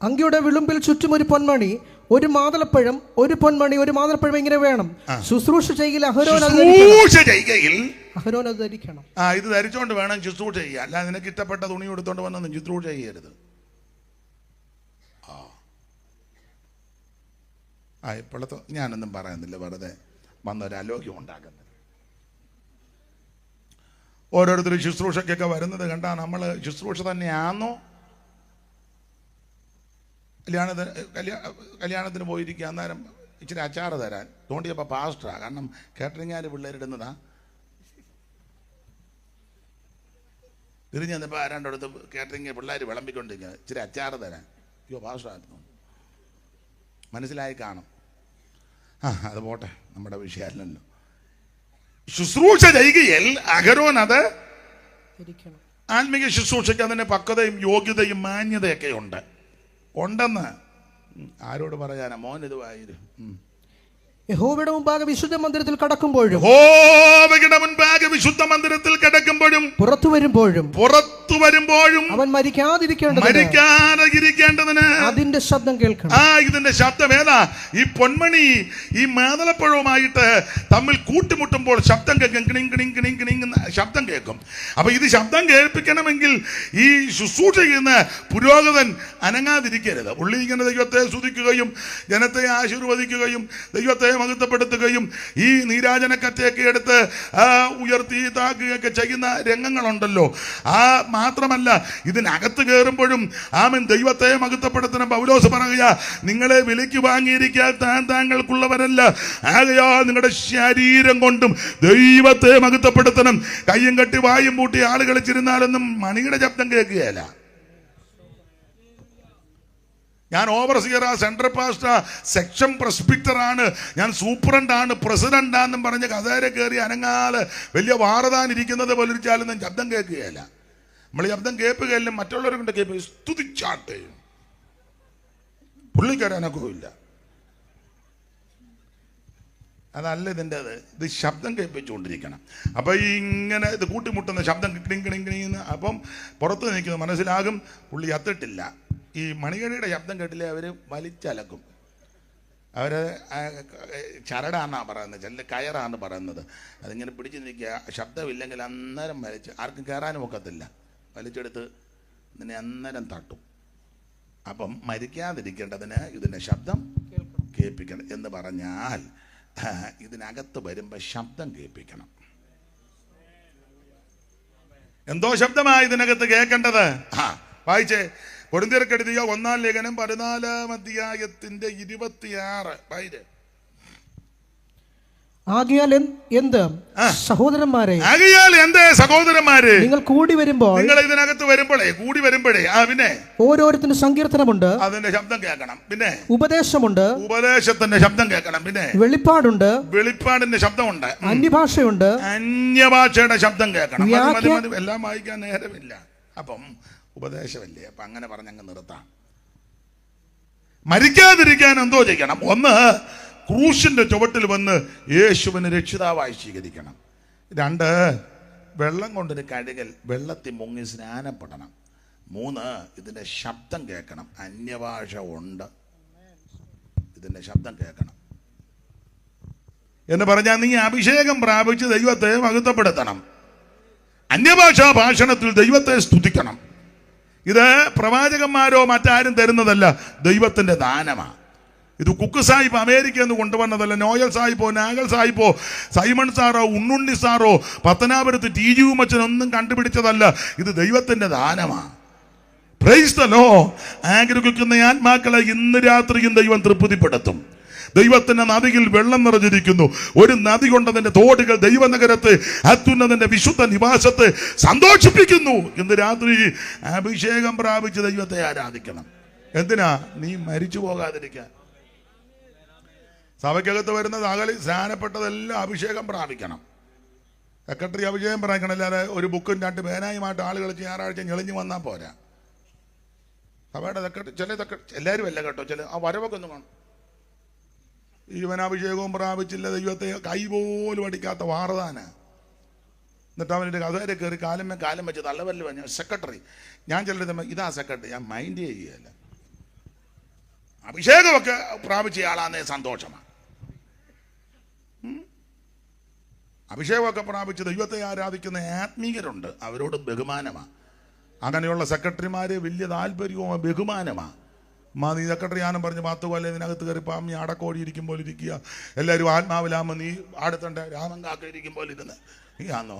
അങ്കിയുടെ വിളുമ്പിൽ ചുറ്റും ഒരു പൊന്മണി, ഒരു മാതളപ്പഴം, ഒരു പൊന്മണി, ഒരു മാതളപ്പഴം, ഇങ്ങനെ വേണം. ശുശ്രൂഷ ചെയ്യൽ അഹരോൻ അത് ധരിക്കണം. ഇത് ധരിച്ചോണ്ട് വേണം ശുശ്രൂഷ ചെയ്യാൻ. അല്ല നിനക്ക് ഇഷ്ടപ്പെട്ട തുണി എടുത്തോണ്ട് വന്നൊന്നും ശുശ്രൂഷ ചെയ്യരുത്. ഇപ്പോഴത്തെ ഞാനൊന്നും പറയുന്നില്ല, വെറുതെ വന്നൊരു അലോക്യം ഉണ്ടാക്കുന്നത്. ഓരോരുത്തർ ശുശ്രൂഷയ്ക്കൊക്കെ വരുന്നത് കണ്ടാൽ നമ്മൾ ശുശ്രൂഷ തന്നെയാണോ? കല്യാണത്തിന് പോയിരിക്കുക, അന്നേരം ഇച്ചിരി അച്ചാറ് തരാൻ തോണ്ടിയപ്പോൾ പാസ്റ്ററാ. കാരണം കേറ്ററിംഗുകാർ പിള്ളേരിടുന്നതാ. തിരിഞ്ഞു വന്നപ്പോൾ ആരാണ്ടടുത്ത് കേറ്ററിംഗ് പിള്ളേർ വിളമ്പിക്കൊണ്ടിരിക്കുക, ഇച്ചിരി അച്ചാറ് തരാൻ. അയ്യോ പാസ്റ്ററായിരുന്നു, മനസ്സിലായി കാണും. അത് പോട്ടെ, നമ്മുടെ വിഷയമല്ലല്ലോ. ശുശ്രൂഷ ചെയ്യുകയിൽ അഹരോൻ അത് ആത്മീയ ശുശ്രൂഷയ്ക്ക് അതിന് പക്വതയും യോഗ്യതയും മാന്യതയൊക്കെ ഉണ്ടെന്ന് ആരോട് പറയാനാ? മോൻ ഇത് വായിരും. യഹോവയുടെ മുമ്പാകെ വിശുദ്ധ മന്ദിരത്തിൽ കടക്കുമ്പോഴും വിശുദ്ധ മന്ദിരത്തിൽ കിടക്കുമ്പോഴും പുറത്തു വരുമ്പോഴും അവൻ മരിക്കാതിരിക്കേണ്ടതിന് അതിന്റെ ശബ്ദം കേൾക്കണം. ഇതിന്റെ ശബ്ദം ഏതാ? ഈ പൊന്മണി ഈ മാതളപ്പഴവുമായിട്ട് തമ്മിൽ കൂട്ടിമുട്ടുമ്പോൾ ശബ്ദം കേൾക്കും, കിണിങ് കിണിങ് കിണിങ് കിണിങ് ശബ്ദം കേൾക്കും. അപ്പൊ ഇത് ശബ്ദം കേൾപ്പിക്കണമെങ്കിൽ ഈ ശുശ്രൂഷ ചെയ്യുന്ന പുരോഹിതൻ അനങ്ങാതിരിക്കരുത്. പുള്ളി ഇങ്ങനെ ദൈവത്തെ സ്തുതിക്കുകയും ജനത്തെ ആശീർവദിക്കുകയും ദൈവത്തെ മഹത്വപ്പെടുത്തുകയും ഈ നീരാജനക്കറ്റയൊക്കെ എടുത്ത് ഉയർത്തി താക്കുകയൊക്കെ ചെയ്യുന്ന രംഗങ്ങളുണ്ടല്ലോ. മാത്രമല്ല ഇതിനകത്ത് കയറുമ്പോഴും ആമൻ ദൈവത്തെ മഹത്വപ്പെടുത്തണം. പൗലോസ് പറയുക, നിങ്ങളെ വിലയ്ക്ക് വാങ്ങിയിരിക്കാൻ താങ്കൾക്കുള്ളവരല്ല, ആകയാൽ നിങ്ങളുടെ ശരീരം കൊണ്ടും ദൈവത്തെ മഹത്വപ്പെടുത്തണം. കയ്യും കെട്ടി വായും പൂട്ടി ആളുകൾ കളിച്ചിരുന്നാലൊന്നും മണിയുടെ ശബ്ദം കേൾക്കുകയല്ല. ഞാൻ ഓവർസിയർ, സെൻട്രൽ പാസ്റ്റർ, സെക്ഷൻ പ്രസ്പിക്ടറാണ്, ഞാൻ സൂപ്രണ്ടാണ്, പ്രസിഡന്റാന്നും പറഞ്ഞ് കസേര കയറി അനങ്ങാതെ വലിയ വാറതാനിരിക്കുന്നത് പോലിരിച്ചാലൊന്നും ശബ്ദം കേൾക്കുകയല്ല. നമ്മൾ ശബ്ദം കേൾക്കുകയല്ല, മറ്റുള്ളവരെ കൊണ്ട് കേൾക്കുക. സ്തുതിച്ചാട്ടെ, പുള്ളിക്കാരനൊക്കില്ല. അതല്ല ഇതിൻ്റെത്. ഇത് ശബ്ദം കേൾപ്പിച്ചുകൊണ്ടിരിക്കണം. അപ്പം ഇങ്ങനെ ഇത് കൂട്ടിമുട്ടുന്ന ശബ്ദം കിണിങ് കിണിങ് കിണിന്ന് അപ്പം പുറത്ത് നിൽക്കുന്നു, മനസ്സിലാകും പുള്ളി അത്തിട്ടില്ല. ഈ മണികടിയുടെ ശബ്ദം കേട്ടില്ലേ അവർ വലിച്ചലക്കും. അവർ ചരടാന്നാണ് പറയുന്നത്, ചില കയറാന്ന് പറയുന്നത്. അതിങ്ങനെ പിടിച്ച് നിൽക്കുക, ശബ്ദമില്ലെങ്കിൽ അന്നേരം വലിച്ച്, ആർക്കും കയറാനും ഒക്കത്തില്ല, വലിച്ചെടുത്ത് ഇതിനെ അന്നേരം തട്ടും. അപ്പം മരിക്കാതിരിക്കേണ്ടതിന് ഇതിൻ്റെ ശബ്ദം കേൾപ്പിക്കണം എന്ന് പറഞ്ഞാൽ ഇതിനകത്ത് വരുമ്പോൾ ശബ്ദം കേൾപ്പിക്കണം. എന്തോ ശബ്ദമായി ഇതിനകത്ത് കേൾക്കേണ്ടത്. വായിച്ചേ, കൊരിന്ത്യർക്കെഴുതിയ 1-ാം ലേഖനം 14-ാം അധ്യായത്തിന്റെ 26 വായിച്ചേ. ആകയാൽ എന്ത് സഹോദരന്മാരെ, നിങ്ങൾ കൂടി വരുമ്പോൾ, നിങ്ങൾ ഇതിനകത്ത് കൂടി വരുമ്പോഴേ പിന്നെ ഓരോരുത്തരും സങ്കീർത്തനമുണ്ട്, അതിന്റെ ശബ്ദം കേൾക്കണം. പിന്നെ ഉപദേശമുണ്ട്, ഉപദേശത്തിന്റെ ശബ്ദം കേൾക്കണം. പിന്നെ വെളിപ്പാടുണ്ട്, വെളിപ്പാടിന്റെ ശബ്ദമുണ്ട്. അന്യഭാഷയുണ്ട്, അന്യഭാഷയുടെ ശബ്ദം കേൾക്കണം. എല്ലാം വായിക്കാൻ നേരമില്ല. അപ്പം ഉപദേശമല്ലേ, അപ്പൊ അങ്ങനെ പറഞ്ഞങ്ങ് നിർത്താം. മരിക്കാതിരിക്കാൻ എന്തോ ചെയ്യണം? ഒന്ന്, ക്രൂശിന്റെ ചുവട്ടിൽ വന്ന് യേശുവിനെ രക്ഷിതാവായി സ്വീകരിക്കണം. 2, വെള്ളം കൊണ്ടൊരു കഴുകൽ, വെള്ളത്തിൽ മുങ്ങി സ്നാനപ്പെടണം. 3, ഇതിന്റെ ശബ്ദം കേൾക്കണം. അന്യഭാഷ ഉണ്ട്, ഇതിന്റെ ശബ്ദം കേൾക്കണം എന്ന് പറഞ്ഞാൽ നീ അഭിഷേകം പ്രാപിച്ച് ദൈവത്തെ മഹത്വപ്പെടുത്തണം. അന്യഭാഷാ ഭാഷണത്തിൽ ദൈവത്തെ സ്തുതിക്കണം. ഇത് പ്രവാചകന്മാരോ മറ്റാരും തരുന്നതല്ല, ദൈവത്തിന്റെ ദാനമാണ്. ഇത് കുക്ക് സാഹിബ് അമേരിക്കയിൽ നിന്ന് കൊണ്ടുവന്നതല്ല, നോയൽ സാഹിബോ നാഗൽ സാഹിബോ സൈമൺ സാറോ ഉണ്ണുണ്ണി സാറോ പത്തനാപുരത്ത് TG ഉമ്മച്ചനൊന്നും കണ്ടുപിടിച്ചതല്ല. ഇത് ദൈവത്തിന്റെ ദാനമാണ്. Praise the Lord. ആഗ്രഹിക്കുന്ന ആത്മാക്കളെ ഇന്ന് രാത്രിയും ദൈവം തൃപ്തിപ്പെടുത്തും. ദൈവത്തിന്റെ നദിയിൽ വെള്ളം നിറഞ്ഞിരിക്കുന്നു. ഒരു നദി കൊണ്ടതിന്റെ തോടുകൾ ദൈവനഗരത്തെ അത്യുന്നതന്റെ വിശുദ്ധ നിവാസത്തെ സന്തോഷിപ്പിക്കുന്നു. ഇന്ന് രാത്രി അഭിഷേകം പ്രാപിച്ച് ദൈവത്തെ ആരാധിക്കണം. എന്തിനാ? നീ മരിച്ചു പോകാതിരിക്കാൻ. സഭയ്ക്കകത്ത് വരുന്നത് അകലി സ്നാനപ്പെട്ടതെല്ലാം അഭിഷേകം പ്രാപിക്കണം. സെക്രട്ടറി അഭിഷേകം പ്രാപിക്കണം. അല്ലാതെ ഒരു ബുക്കും 2 പേനായുമായിട്ട് ആളുകൾ ഞായറാഴ്ച ഞെളിഞ്ഞു വന്നാൽ പോരാ. സഭയുടെ സെക്രട്ടറി എല്ലാവരും അല്ല കേട്ടോ, ചില ആ വരവൊക്കെ ഒന്നും കാണും. ഈവനാഭിഷേകവും പ്രാപിച്ചില്ല, ദൈവത്തെ കൈപോലും അടിക്കാത്ത വാറതാന. എന്നിട്ട് അവൻ്റെ കഥേരെ കയറി കാലം വെച്ച് തള്ളവല്ല പറഞ്ഞ സെക്രട്ടറി. ഞാൻ ചിലർ ഇതാ സെക്രട്ടറി, ഞാൻ മൈൻഡ് ചെയ്യുകയല്ല. അഭിഷേകമൊക്കെ പ്രാപിച്ച ആളാന്നേ സന്തോഷമാണ്. അഭിഷേകമൊക്കെ പ്രാപിച്ച് ദൈവത്തെ ആരാധിക്കുന്ന ആത്മീയരുണ്ട്, അവരോട് ബഹുമാനമാണ്. അങ്ങനെയുള്ള സെക്രട്ടറിമാരെ വലിയ താല്പര്യവും ബഹുമാനമാണ്. നീ സെക്രട്ടറി ആനും പറഞ്ഞ് 10 കൊല്ലം ഇതിനകത്ത് കയറി പാമ്പി അടക്കോടി ഇരിക്കും പോലെ ഇരിക്കുക. എല്ലാവരും ആത്മാവിലാകുമ്പോൾ നീ അടുത്തണ്ട രാമൻ കാക്ക ഇരിക്കും പോലെ ഇരുന്ന് നീ ആന്നോ?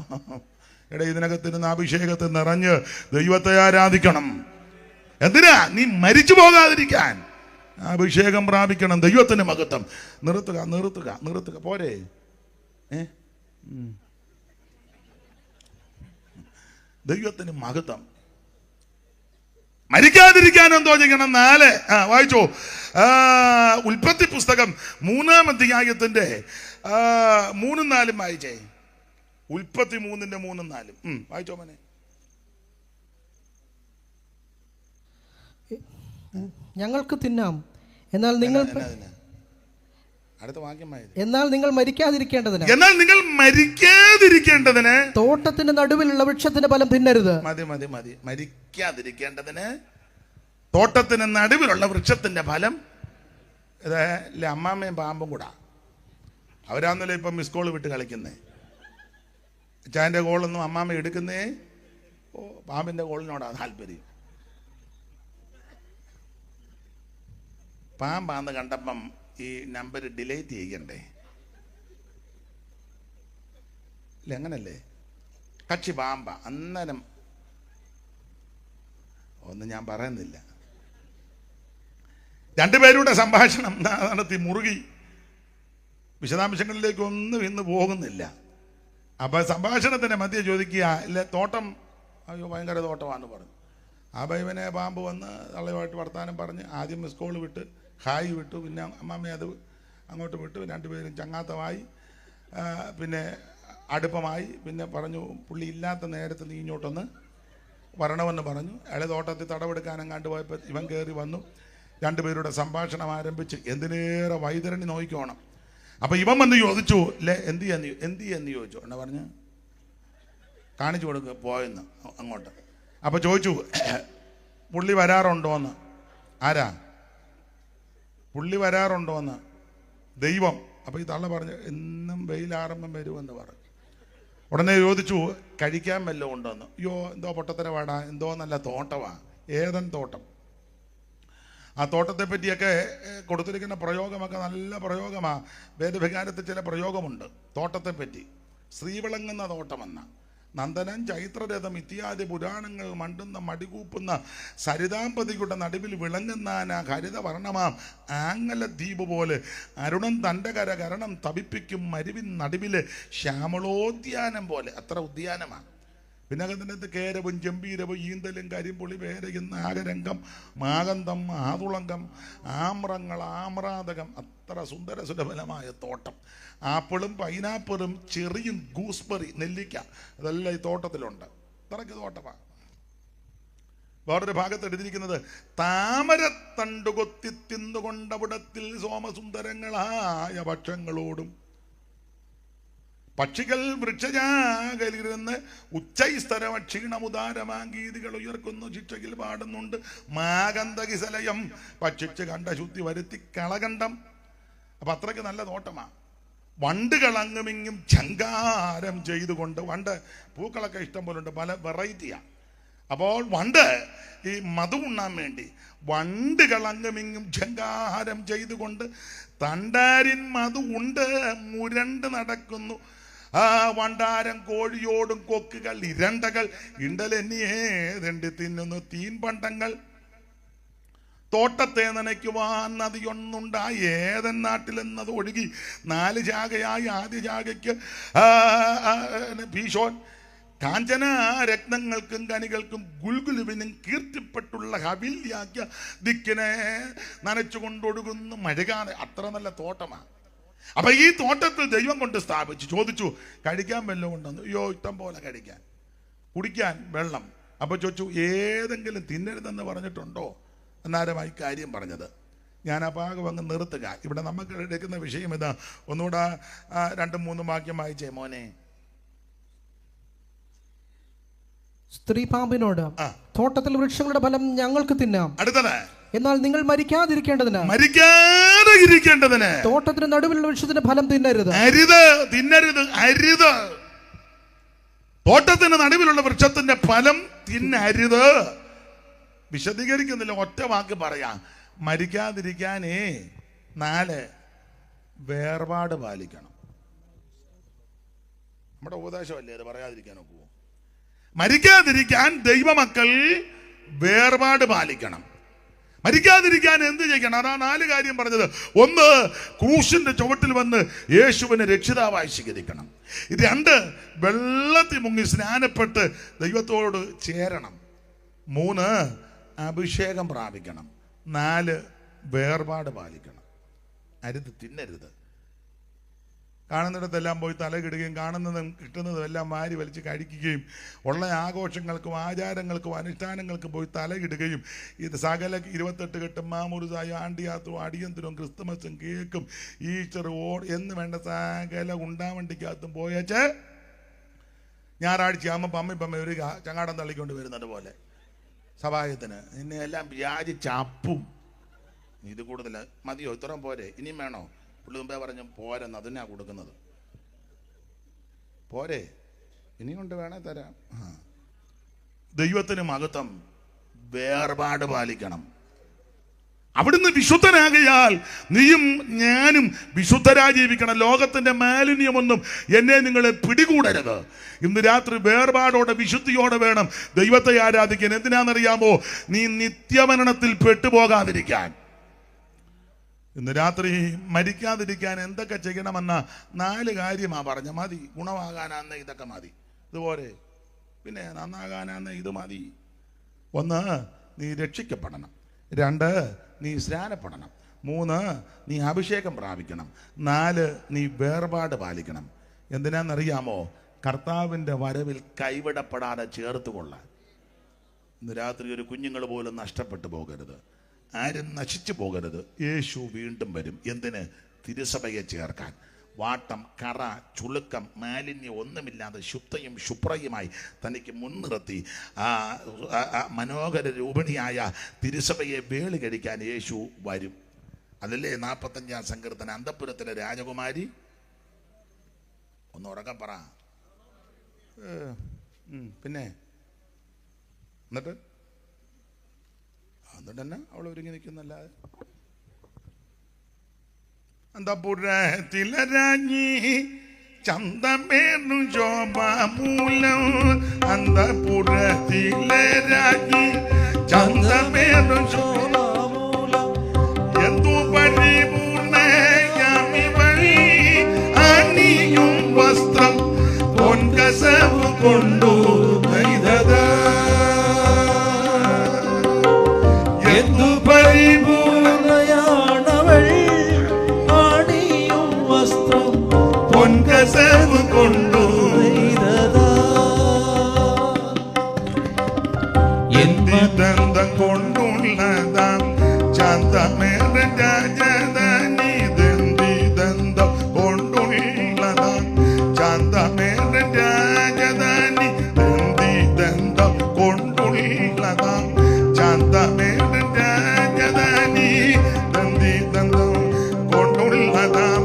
എടാ, ഇതിനകത്തിരുന്ന് അഭിഷേകത്തിൽ നിറഞ്ഞ് ദൈവത്തെ ആരാധിക്കണം. എന്തിനാ? നീ മരിച്ചു പോകാതിരിക്കാൻ. അഭിഷേകം പ്രാപിക്കണം, ദൈവത്തിന് മഹത്വം. നിർത്തുക പോരെ. ദൈവത്തിന് മഹത്വം. മരിക്കാതിരിക്കാൻ എന്തോ ചെയ്യണം? 4 വായിച്ചോ. ഉൽപ്പത്തി പുസ്തകം 3-ാം അധ്യായത്തിന്റെ 3-ഉം 4-ഉം വായിച്ചേ. ഉൽപ്പത്തി 3-ന്റെ 3-ഉം 4-ഉം വായിച്ചോ മോനെ. ഞങ്ങൾക്ക് തിന്നാം, എന്നാൽ നിങ്ങൾ അടുത്ത വാക്യം വായിച്ചു. എന്നാൽ നിങ്ങൾ മരിക്കാതിരിക്കേണ്ടതിന് തോട്ടത്തിന്റെ നടുവിലുള്ള വൃക്ഷത്തിന്റെ ഫലം തിന്നരുത്. മതി. മരിക്കാതിരിക്കേണ്ടതിന് തോട്ടത്തിന് നടുവിലുള്ള വൃക്ഷത്തിന്റെ ഫലം. ഇതല്ലേ അമ്മാമ്മയും പാമ്പും കൂടാ. അവരാന്നല്ലോ ഇപ്പം മിസ് കോള് വിട്ട് കളിക്കുന്നേ. ചായൻ്റെ കോളൊന്നും അമ്മാമ്മ എടുക്കുന്നേ. പാമ്പിന്റെ കോളിനോടാ താല്പര്യം. പാമ്പാന്ന് കണ്ടപ്പം ഈ നമ്പർ ഡിലീറ്റ് ചെയ്യണ്ടേ? ഇല്ല, അങ്ങനല്ലേ? കക്ഷി പാമ്പ. അന്നേരം ഒന്നും ഞാൻ പറയുന്നില്ല. രണ്ടുപേരുടെ സംഭാഷണം നടത്തി മുറുകി. വിശദാംശങ്ങളിലേക്കൊന്നും ഇന്ന് പോകുന്നില്ല. അപ്പൊ സംഭാഷണത്തിന്റെ മധ്യ ചോദിക്കുക, ഇല്ല തോട്ടം, അയ്യോ ഭയങ്കര തോട്ടമാണെന്ന് പറഞ്ഞു. ഇവനെ പാമ്പ് വന്ന് തള്ളയുമായിട്ട് വർത്താനം പറഞ്ഞ് ആദ്യം മിസ് കോൾ വിട്ട് ഹായ് വിട്ടു. പിന്നെ അമ്മാമ്മ അത് അങ്ങോട്ട് വിട്ടു. രണ്ടുപേരും ചങ്ങാത്തമായി, പിന്നെ അടുപ്പമായി. പിന്നെ പറഞ്ഞു പുള്ളി ഇല്ലാത്ത നേരത്ത് നീ ഇങ്ങോട്ടൊന്ന് വരണമെന്ന് പറഞ്ഞു. അയാളെ തോട്ടത്തിൽ തടവെടുക്കാനെങ്ങാണ്ട് പോയപ്പോൾ ഇവൻ കയറി വന്നു. രണ്ടുപേരുടെ സംഭാഷണം ആരംഭിച്ച് എന്തിനേറെ വൈതരണി നോക്കിക്കോണം. അപ്പം ഇവൻ വന്ന് ചോദിച്ചു, അല്ലേ എന്ത് ചെയ്യാന്ന് ചോദിച്ചു. എന്നാ പറഞ്ഞ് കാണിച്ചു കൊടുക്കുക പോയെന്ന് അങ്ങോട്ട്. അപ്പം ചോദിച്ചു, പുള്ളി വരാറുണ്ടോന്ന്. ആരാ? പുള്ളി വരാറുണ്ടോന്ന് ദൈവം. അപ്പം ഈ തള്ള പറഞ്ഞു, എന്നും വെയിലാറുമ്പം വരുമെന്ന് പറഞ്ഞു. ഉടനെ ചോദിച്ചു, കഴിക്കാൻ വല്ലതും ഉണ്ടോന്ന്. അയ്യോ എന്തോ പൊട്ടത്തരവാടാ, എന്തോ നല്ല തോട്ടമാ, ഏതൻ തോട്ടം. ആ തോട്ടത്തെ പറ്റിയൊക്കെ കൊടുത്തിരിക്കുന്ന പ്രയോഗമൊക്കെ നല്ല പ്രയോഗമാണ്. വേദവികാരത്തിൽ ചില പ്രയോഗമുണ്ട് തോട്ടത്തെ പറ്റി. ശ്രീവിളങ്ങുന്ന തോട്ടമെന്ന നന്ദനം ചൈത്രരഥം ഇത്യാദി പുരാണങ്ങൾ മണ്ടുന്ന മടികൂപ്പുന്ന സരിതാമ്പതിയുടെ നടുവിൽ വിളങ്ങുന്ന ഹരിത വർണ്ണമാം ആങ്ങല ദ്വീപ് പോലെ അരുണം തൻ്റെ കരണം തപിപ്പിക്കും മരുവിൻ നടുവില് ശ്യാമളോദ്യാനം പോലെ. അത്ര ഉദ്യാനമാണ്. പിന്നെ അതിനകത്ത് കേരവും ജംബീരവും ഈന്തലും കരിമ്പുളി വേരയും നാഗരംഗം മാകന്തം ആതുളങ്കം ആമ്രങ്ങൾ ആമ്രാതകം. അത്ര സുന്ദര സുലഭലമായ തോട്ടം. ആപ്പിളും പൈനാപ്പിളും ചെറിയും ഗൂസ്ബെറി നെല്ലിക്ക അതെല്ലാം ഈ തോട്ടത്തിലുണ്ട്. അത്രയ്ക്ക് തോട്ടമാണ്. വേറൊരു ഭാഗത്ത് എഴുതിയിരിക്കുന്നത്, താമരത്തണ്ടുകൊത്തി തിന്നുകൊണ്ടവിടത്തിൽ സോമസുന്ദരങ്ങളായ പക്ഷങ്ങളോടും പക്ഷികൾ വൃക്ഷജാകലിരുന്ന് ഉച്ചൈസ്തരമ ക്ഷീണമുദാരമാഗീതികൾ ഉയർക്കുന്നു, ശിക്ഷയിൽ പാടുന്നുണ്ട്. മാഗന്ധകിസലയം ഭക്ഷിച്ച് കണ്ട ശുദ്ധി വരുത്തി കളകണ്ഠം. അപ്പൊ അത്രയ്ക്ക് നല്ല തോട്ടമാണ്. വണ്ടുകൾ അങ്ങുമിങ്ങും ഝങ്കാരം ചെയ്തുകൊണ്ട്, വണ്ട് പൂക്കളൊക്കെ ഇഷ്ടം പോലെ ഉണ്ട്, പല വെറൈറ്റിയാണ്. അപ്പോൾ വണ്ട് ഈ മധു ഉണ്ണാൻ വേണ്ടി വണ്ടുകൾ അങ്ങുമിങ്ങും ഝങ്കാരം ചെയ്തുകൊണ്ട് തണ്ടാരിൻ മധു ഉണ്ട് മുരണ്ട് നടക്കുന്നു. ആ വണ്ടാരം കോഴിയോടും കൊക്കുകൾ ഇരണ്ടകൾ ഇണ്ടലെന്നിയേ തെണ്ടി തിന്നുന്നു തീൻപണ്ടങ്ങൾ. തോട്ടത്തെ നനയ്ക്കുവാൻ നദിയൊന്നുണ്ടായി ഏതൻ നാട്ടിലെന്നത് ഒഴുകി 4 ശാഖയായി. ആദ്യ ശാഖയ്ക്ക് ഭീഷോൻ കാഞ്ചന രത്നങ്ങൾക്കും കനികൾക്കും ഗുൽഗുലുവിനും കീർത്തിപ്പെട്ടുള്ള ഹവില്യാക്കിയ ദിക്കിനെ നനച്ചുകൊണ്ടൊഴുകുന്നു മഴകാലം. അത്ര നല്ല തോട്ടമാണ്. അപ്പൊ ഈ തോട്ടത്തിൽ ദൈവം കൊണ്ട് സ്ഥാപിച്ചു. ചോദിച്ചു, കഴിക്കാൻ വല്ലതും ഉണ്ടെന്ന്. അയ്യോ ഇഷ്ടം പോലെ കഴിക്കാൻ, കുടിക്കാൻ വെള്ളം. അപ്പൊ ചോദിച്ചു, ഏതെങ്കിലും തിന്നരുതെന്ന് പറഞ്ഞിട്ടുണ്ടോ? എന്നാരമായി കാര്യം പറഞ്ഞത്. ഞാൻ ആ ഭാഗം അങ്ങ് നിർത്തുക. ഇവിടെ നമുക്ക് എടുക്കുന്ന വിഷയം ഇതാ. ഒന്നുകൂടെ 2-3 വാക്യം വായിച്ചേ മോനെ. സ്ത്രീ പാമ്പിനോട്, തോട്ടത്തിൽ വൃക്ഷങ്ങളുടെ ഫലം ഞങ്ങൾക്ക് തിന്നാം. അടുത്തത്, എന്നാൽ നിങ്ങൾ മരിക്കാതിരിക്കേണ്ടതിന് തോട്ടത്തിന് നടുവിലുള്ള വൃക്ഷത്തിന്റെ ഫലം തിന്നരുത്. അരുത്. തോട്ടത്തിന് നടുവിലുള്ള വൃക്ഷത്തിന്റെ ഫലം തിന്നരുത്. വിശദീകരിക്കുന്നില്ല, ഒറ്റ വാക്ക് പറയാം. മരിക്കാതിരിക്കാനേ 4 വേർപാട് പാലിക്കണം. നമ്മുടെ ഉപദേശമല്ലേ അത്, പറയാതിരിക്കാൻ ഒക്കുമോ? മരിക്കാതിരിക്കാൻ ദൈവമക്കൾ വേർപാട് പാലിക്കണം. മരിക്കാതിരിക്കാൻ എന്ത് ചെയ്യണം? അതാ 4 കാര്യം പറഞ്ഞത്. 1, ക്രൂശിന്റെ ചുവട്ടിൽ വന്ന് യേശുവിനെ രക്ഷിതാവായി സ്വീകരിക്കണം. 2, വെള്ളത്തിൽ മുങ്ങി സ്നാനപ്പെട്ട് ദൈവത്തോട് ചേരണം. 3, അഭിഷേകം പ്രാപിക്കണം. 4, വേർപാട് പാലിക്കണം. അരുത്, തിന്നരുത്. കാണുന്നിടത്തെല്ലാം പോയി തലകിടുകയും കാണുന്നതും കിട്ടുന്നതും എല്ലാം വാരി വലിച്ച് കഴിക്കുകയും ഉള്ള ആഘോഷങ്ങൾക്കും ആചാരങ്ങൾക്കും അനുഷ്ഠാനങ്ങൾക്കും പോയി തലകിടുകയും ഇത് സകല 28 കെട്ടും മാമൂറുസായും ആണ്ടിയാത്രവും അടിയന്തരവും ക്രിസ്തുമസും കേക്കും ഈസ്റ്റർ എന്ന് വേണ്ട സകല ഉണ്ടാവണ്ടിക്കകത്തും പോയച്ച് ഞായറാഴ്ച ആകുമ്പോൾ പമ്മി ഒരു ചങ്ങാടം തള്ളിക്കൊണ്ട് വരുന്നത് പോലെ സഭായത്തിന് നിന്നെ എല്ലാം വ്യാജിച്ചപ്പും. ഇത് കൂടുതൽ മതിയോ? ഇത്രയും പോരെ? ഇനിയും വേണോ? പുള്ളി മുമ്പേ പറഞ്ഞു പോരെന്ന്. അതിനാ കൊടുക്കുന്നത്. പോരെ? ഇനിയുണ്ട്, വേണേ തരാം. ദൈവത്തിന് മഹത്വം. വേർപാട് പാലിക്കണം. അവിടുന്ന് വിശുദ്ധനാകയാൽ നീയും ഞാനും വിശുദ്ധരായി ജീവിക്കണം. ലോകത്തിന്റെ മാലിന്യമൊന്നും എന്നെ നിങ്ങളെ പിടികൂടരുത്. ഇന്ന് രാത്രി വേർപാടോടെ വിശുദ്ധിയോടെ വേണം ദൈവത്തെ ആരാധിക്കാൻ. എന്തിനാണെന്നറിയാമോ? നീ നിത്യമരണത്തിൽ പെട്ടുപോകാതിരിക്കാൻ. ഇന്ന് രാത്രി മരിക്കാതിരിക്കാൻ എന്തൊക്കെ ചെയ്യണമെന്ന 4 കാര്യമാണ് പറഞ്ഞ. മതി. ഗുണമാകാനാന്ന് ഇതൊക്കെ മതി. ഇതുപോലെ പിന്നെ നന്നാകാനാന്ന് ഇത് മതി. 1, നീ രക്ഷിക്കപ്പെടണം. 2, നീ സ്നാനപ്പെടണം. 3, നീ അഭിഷേകം പ്രാപിക്കണം. 4, നീ വേർപാട് പാലിക്കണം. എന്തിനാണെന്നറിയാമോ? കർത്താവിൻ്റെ വരവിൽ കൈവിടപ്പെടാതെ ചേർത്തുകൊള്ളാൻ. ഇന്ന് രാത്രി ഒരു കുഞ്ഞുങ്ങൾ പോലും നഷ്ടപ്പെട്ടു പോകരുത്. ആരും നശിച്ചു പോകരുത്. യേശു വീണ്ടും വരും. എന്തിന്? തിരുസഭയെ ചേർക്കാൻ. വാട്ടം, കറ, ചുളുക്കം, മാലിന്യം ഒന്നുമില്ലാതെ ശുദ്ധയും ശുഭ്രയുമായി തനിക്ക് മുൻനിർത്തി മനോഹര രൂപിണിയായ തിരുസഭയെ വേളി കഴിക്കാൻ യേശു വരും. അതല്ലേ 45-ാം സങ്കീർത്തനം? അന്തഃപുരത്തിലെ രാജകുമാരി. ഒന്ന് ഉറക്കം പറ. പിന്നെ എന്നിട്ട് തന്നെ അവൾ ഒരുങ്ങി നിൽക്കുന്നല്ലാതെ. അന്തഃപുരത്തിലെ രാജ്ഞി ചന്തമേറും ശോഭാമൂലം. അന്തഃപുരത്തിലെ രാജ്ഞി ചന്തമേറും ശോഭാമൂലം. എന്തു പരിപൂർണ്ണയാമിവളി അണിയും വസ്ത്രം പൊൻകസവ് കൊണ്ടു നെയ്തത്. എന്തു പരിപൂർണ്ണയാണവൾ അണിയും വസ്ത്രം പൊൻകസവ് കൊണ്ടു നെയ്തത്. എന്തിതന്തം കൊണ്ടുള്ളതാം ചന്തമേറെ രാജധാനി. ദന്തിതന്തം കൊണ്ടുള്ളതാം ചന്തമേറെ രാജധാനി. ദന്തിതന്തം കൊണ്ടുള്ളതാം ചന്തമേറെ രാജധാനി. ദന്തിതന്തം കൊണ്ടുള്ളതാം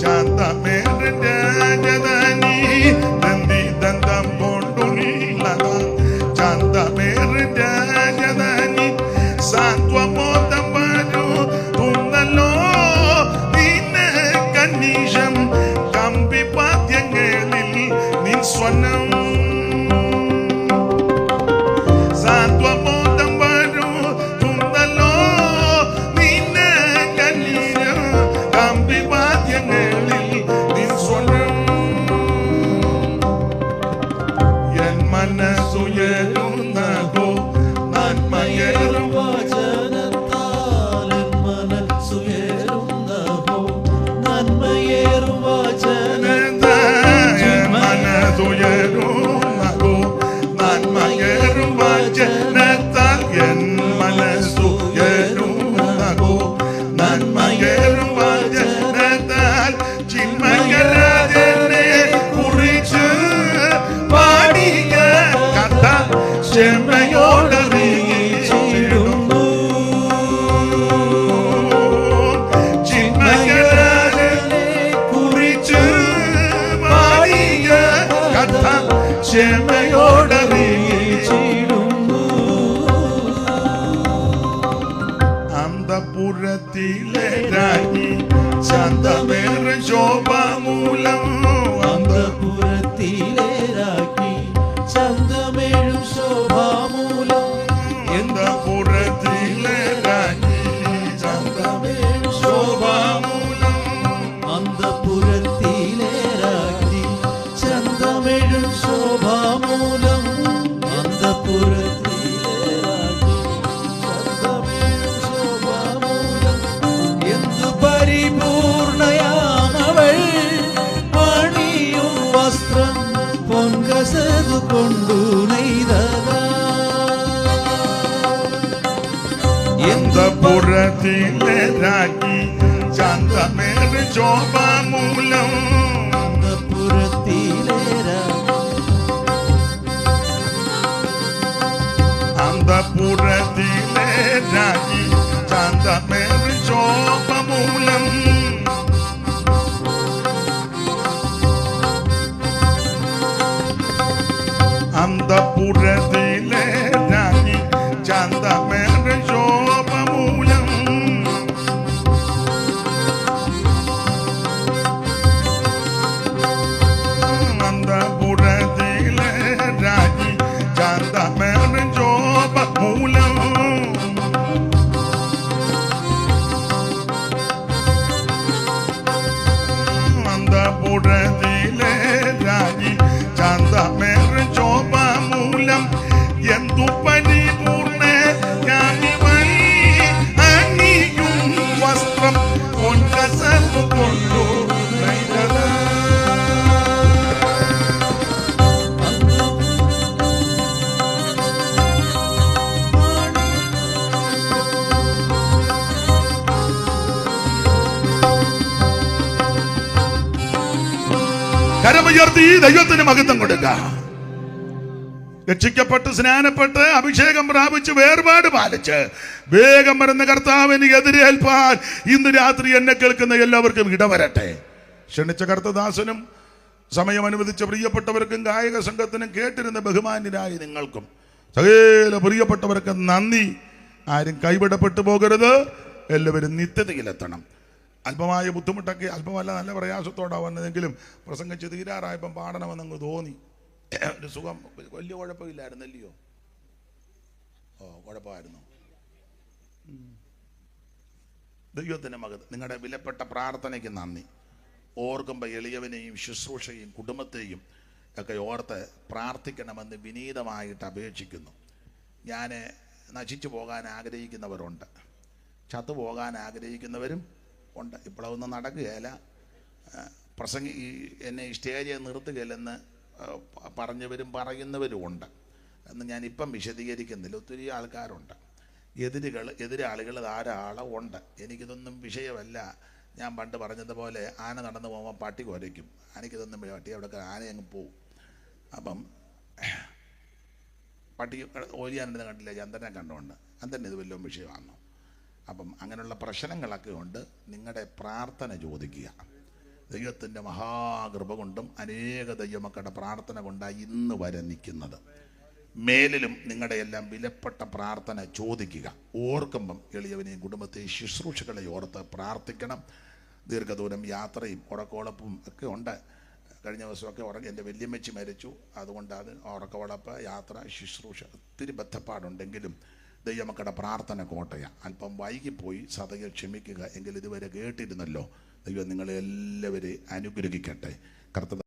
ചന്തമേറെ രാജധാനി. ദന്തിതന്തം കൊണ്ടുള്ളതാം ചന്തമേറെ രാജധാനി. സാത്വമോദം വരൂ തുന്നല്ലോ നിന്നെ കന്നീശം. കമ്പിപ്പാദ്യങ്ങളിൽ നിൻ സ്വനം. സാത്വമോദം വരൂ തുന്നല്ലോ നിന്നെ കന്നീശം. കമ്പിപ്പാദ്യങ്ങളിൽ നിൻ സ്വനം. എൻ മനസ്സുയരുന്നതോ നന്മയേറും വചനത്താൽ. എൻ മനസ്സുയരുന്നതോ നന്മയേറും വചനത്താൽ. എൻ മനസ്സുയരുന്നതോ നന്മയേറും വചനത്താൽ. എൻ മനസ്സുയരുന്നതോ നന്മയേറും വചനത്താൽ. ചിന്മയരാജനെ കുറിച്ച് പാടിയ കഥ ക്ഷമയോടറിയിടുന്നു. ചിന്മയരാജനെ കുറിച്ച് പാടിയ കഥ ക്ഷമയോടറിയിടുന്നു. അന്തഃപുരത്തിലെ രാജ്ഞി ശാന്തമേറെ ശോഭാമൂലം. അന്തഃപുരത്തിലെ രാജ്ഞി ശാന്തമേഴും ശോഭാമൂലം. അന്തഃപുരത്തിലെ രാജ്ഞി ശാന്തമേഴും ശോഭാമൂലം. അന്തഃപുരത്തിലെ രാജ്ഞി ശാന്തമേഴും ശോഭാമൂലം. അന്തഃപുരത്തിലെ രാജ്ഞി ശാന്തമേഴും ശോഭാമൂലം. എന്തു പരിപൂർണ്ണയാമവൾ അന്തപുരത്തിലെ രാജ്ഞി ശാന്തമേറി ശോഭമൂലം അന്തപുരത്തിലെ രാജ്ഞി ശാന്തമേറി ശോഭമൂലം അന്തപുരത്തിലെ രാജ്ഞി ശാന്തമേറി ശോഭമൂലം അന്തപുരത്തിലെ രാജ്ഞി ശാന്തമേറി ശോഭമൂലം അന്തപുരത്തിലെ രാജ്ഞി ശാന്തമേറി ശോഭമൂലം എന്തു പരിപൂർണ്ണ ഞാനിവൻ അണിയും വസ്ത്രം പൊൻകസവു കൊണ്ടു നെയ്തത്. കരമുയർത്തി ദൈവത്തിന് മഹത്വം കൊടുക്കുക. രക്ഷിക്കപ്പെട്ട് സ്നാനപ്പെട്ട് അഭിഷേകം പ്രാപിച്ച് വേർപാട് പാലിച്ച് വേഗം വരുന്ന കർത്താവിന് എതിരേൽപ്പാൻ ഇന്ന് രാത്രി എന്നെ കേൾക്കുന്ന എല്ലാവർക്കും ഇടവരട്ടെ. ക്ഷണിച്ച കർത്തദാസനും സമയം അനുവദിച്ച പ്രിയപ്പെട്ടവർക്കും ഗായക സംഘത്തിനും കേട്ടിരുന്ന ബഹുമാന്യരായി നിങ്ങൾക്കും സകല പ്രിയപ്പെട്ടവർക്ക് നന്ദി. ആരും കൈവിടപ്പെട്ടു പോകരുത്. എല്ലാവരും നിത്യതയിലെത്തണം. അല്പമായ ബുദ്ധിമുട്ടൊക്കെ, അല്പമല്ല നല്ല പ്രയാസത്തോടാണ് വന്നതെങ്കിലും പ്രസംഗിച്ച് തീരാറായപ്പം പാടണമെന്നങ്ങ് തോന്നി. ഒരു സുഖം, വലിയ കുഴപ്പമില്ലായിരുന്നല്ലയോ? കുഴപ്പമായിരുന്നു. ദൈവത്തിൻ്റെ മകത് നിങ്ങളുടെ വിലപ്പെട്ട പ്രാർത്ഥനയ്ക്ക് നന്ദി. ഓർക്കുമ്പോൾ എളിയവനെയും ശുശ്രൂഷയും കുടുംബത്തെയും ഒക്കെ ഓർത്ത് പ്രാർത്ഥിക്കണമെന്ന് വിനീതമായിട്ട് അപേക്ഷിക്കുന്നു. ഞാൻ നശിച്ചു പോകാൻ ആഗ്രഹിക്കുന്നവരുണ്ട്, ചത്തുപോകാൻ ആഗ്രഹിക്കുന്നവരും ഉണ്ട്. ഇപ്പോഴൊന്നും നടക്കുകയില്ല. എന്നെ സ്റ്റേജിൽ നിർത്തുകയില്ലെന്ന് പറയുന്നവരും ഉണ്ട് എന്ന് ഞാനിപ്പം വിശദീകരിക്കുന്നില്ല. ഒത്തിരി ആൾക്കാരുണ്ട്, എതിരാളികൾ ധാരാളം ഉണ്ട്. എനിക്കിതൊന്നും വിഷയമല്ല. ഞാൻ പണ്ട് പറഞ്ഞതുപോലെ ആന നടന്നു പോകുമ്പോൾ പട്ടി കുരയ്ക്കും. എനിക്കിതൊന്നും പട്ടി അവിടെ ആന അങ്ങ് പോവും. അപ്പം പട്ടി ഓരിയാനെന്ന് കണ്ടില്ല, ചന്ദ്രനെ കണ്ടുകൊണ്ട് ചന്ദ്രൻ ഇത് വല്ലതും വിഷയമാണോ? അപ്പം അങ്ങനെയുള്ള പ്രശ്നങ്ങളൊക്കെ ഉണ്ട്. നിങ്ങളുടെ പ്രാർത്ഥന ചോദിക്കുക. ദൈവത്തിൻ്റെ മഹാകൃപ കൊണ്ടും അനേക ദൈവമക്കളുടെ പ്രാർത്ഥന കൊണ്ടാണ് ഇന്ന് വരെ നിൽക്കുന്നത്. മേലിലും നിങ്ങളുടെ എല്ലാം വിലപ്പെട്ട പ്രാർത്ഥന ചോദിക്കുക. ഓർക്കുമ്പം എളിയവനെയും കുടുംബത്തെയും ശുശ്രൂഷകളെ ഓർത്ത് പ്രാർത്ഥിക്കണം. ദീർഘദൂരം യാത്രയും ഉറക്കോളപ്പും ഒക്കെ ഉണ്ട്. കഴിഞ്ഞ ദിവസമൊക്കെ എൻ്റെ വല്യമ്മച്ചി മരിച്ചു. അതുകൊണ്ട് അത് ഉറക്കോളപ്പ്, യാത്ര, ശുശ്രൂഷ ഒത്തിരി ബന്ധപ്പാടുണ്ടെങ്കിലും ദൈവമക്കളുടെ പ്രാർത്ഥന കോട്ടയാണ്. അല്പം വൈകിപ്പോയി, സദയ ക്ഷമിക്കുക. എങ്കിൽ ഇതുവരെ കേട്ടിരുന്നല്ലോ. ദൈവം നിങ്ങളെ എല്ലാവരെയും അനുഗ്രഹിക്കട്ടെ. കർത്താവ്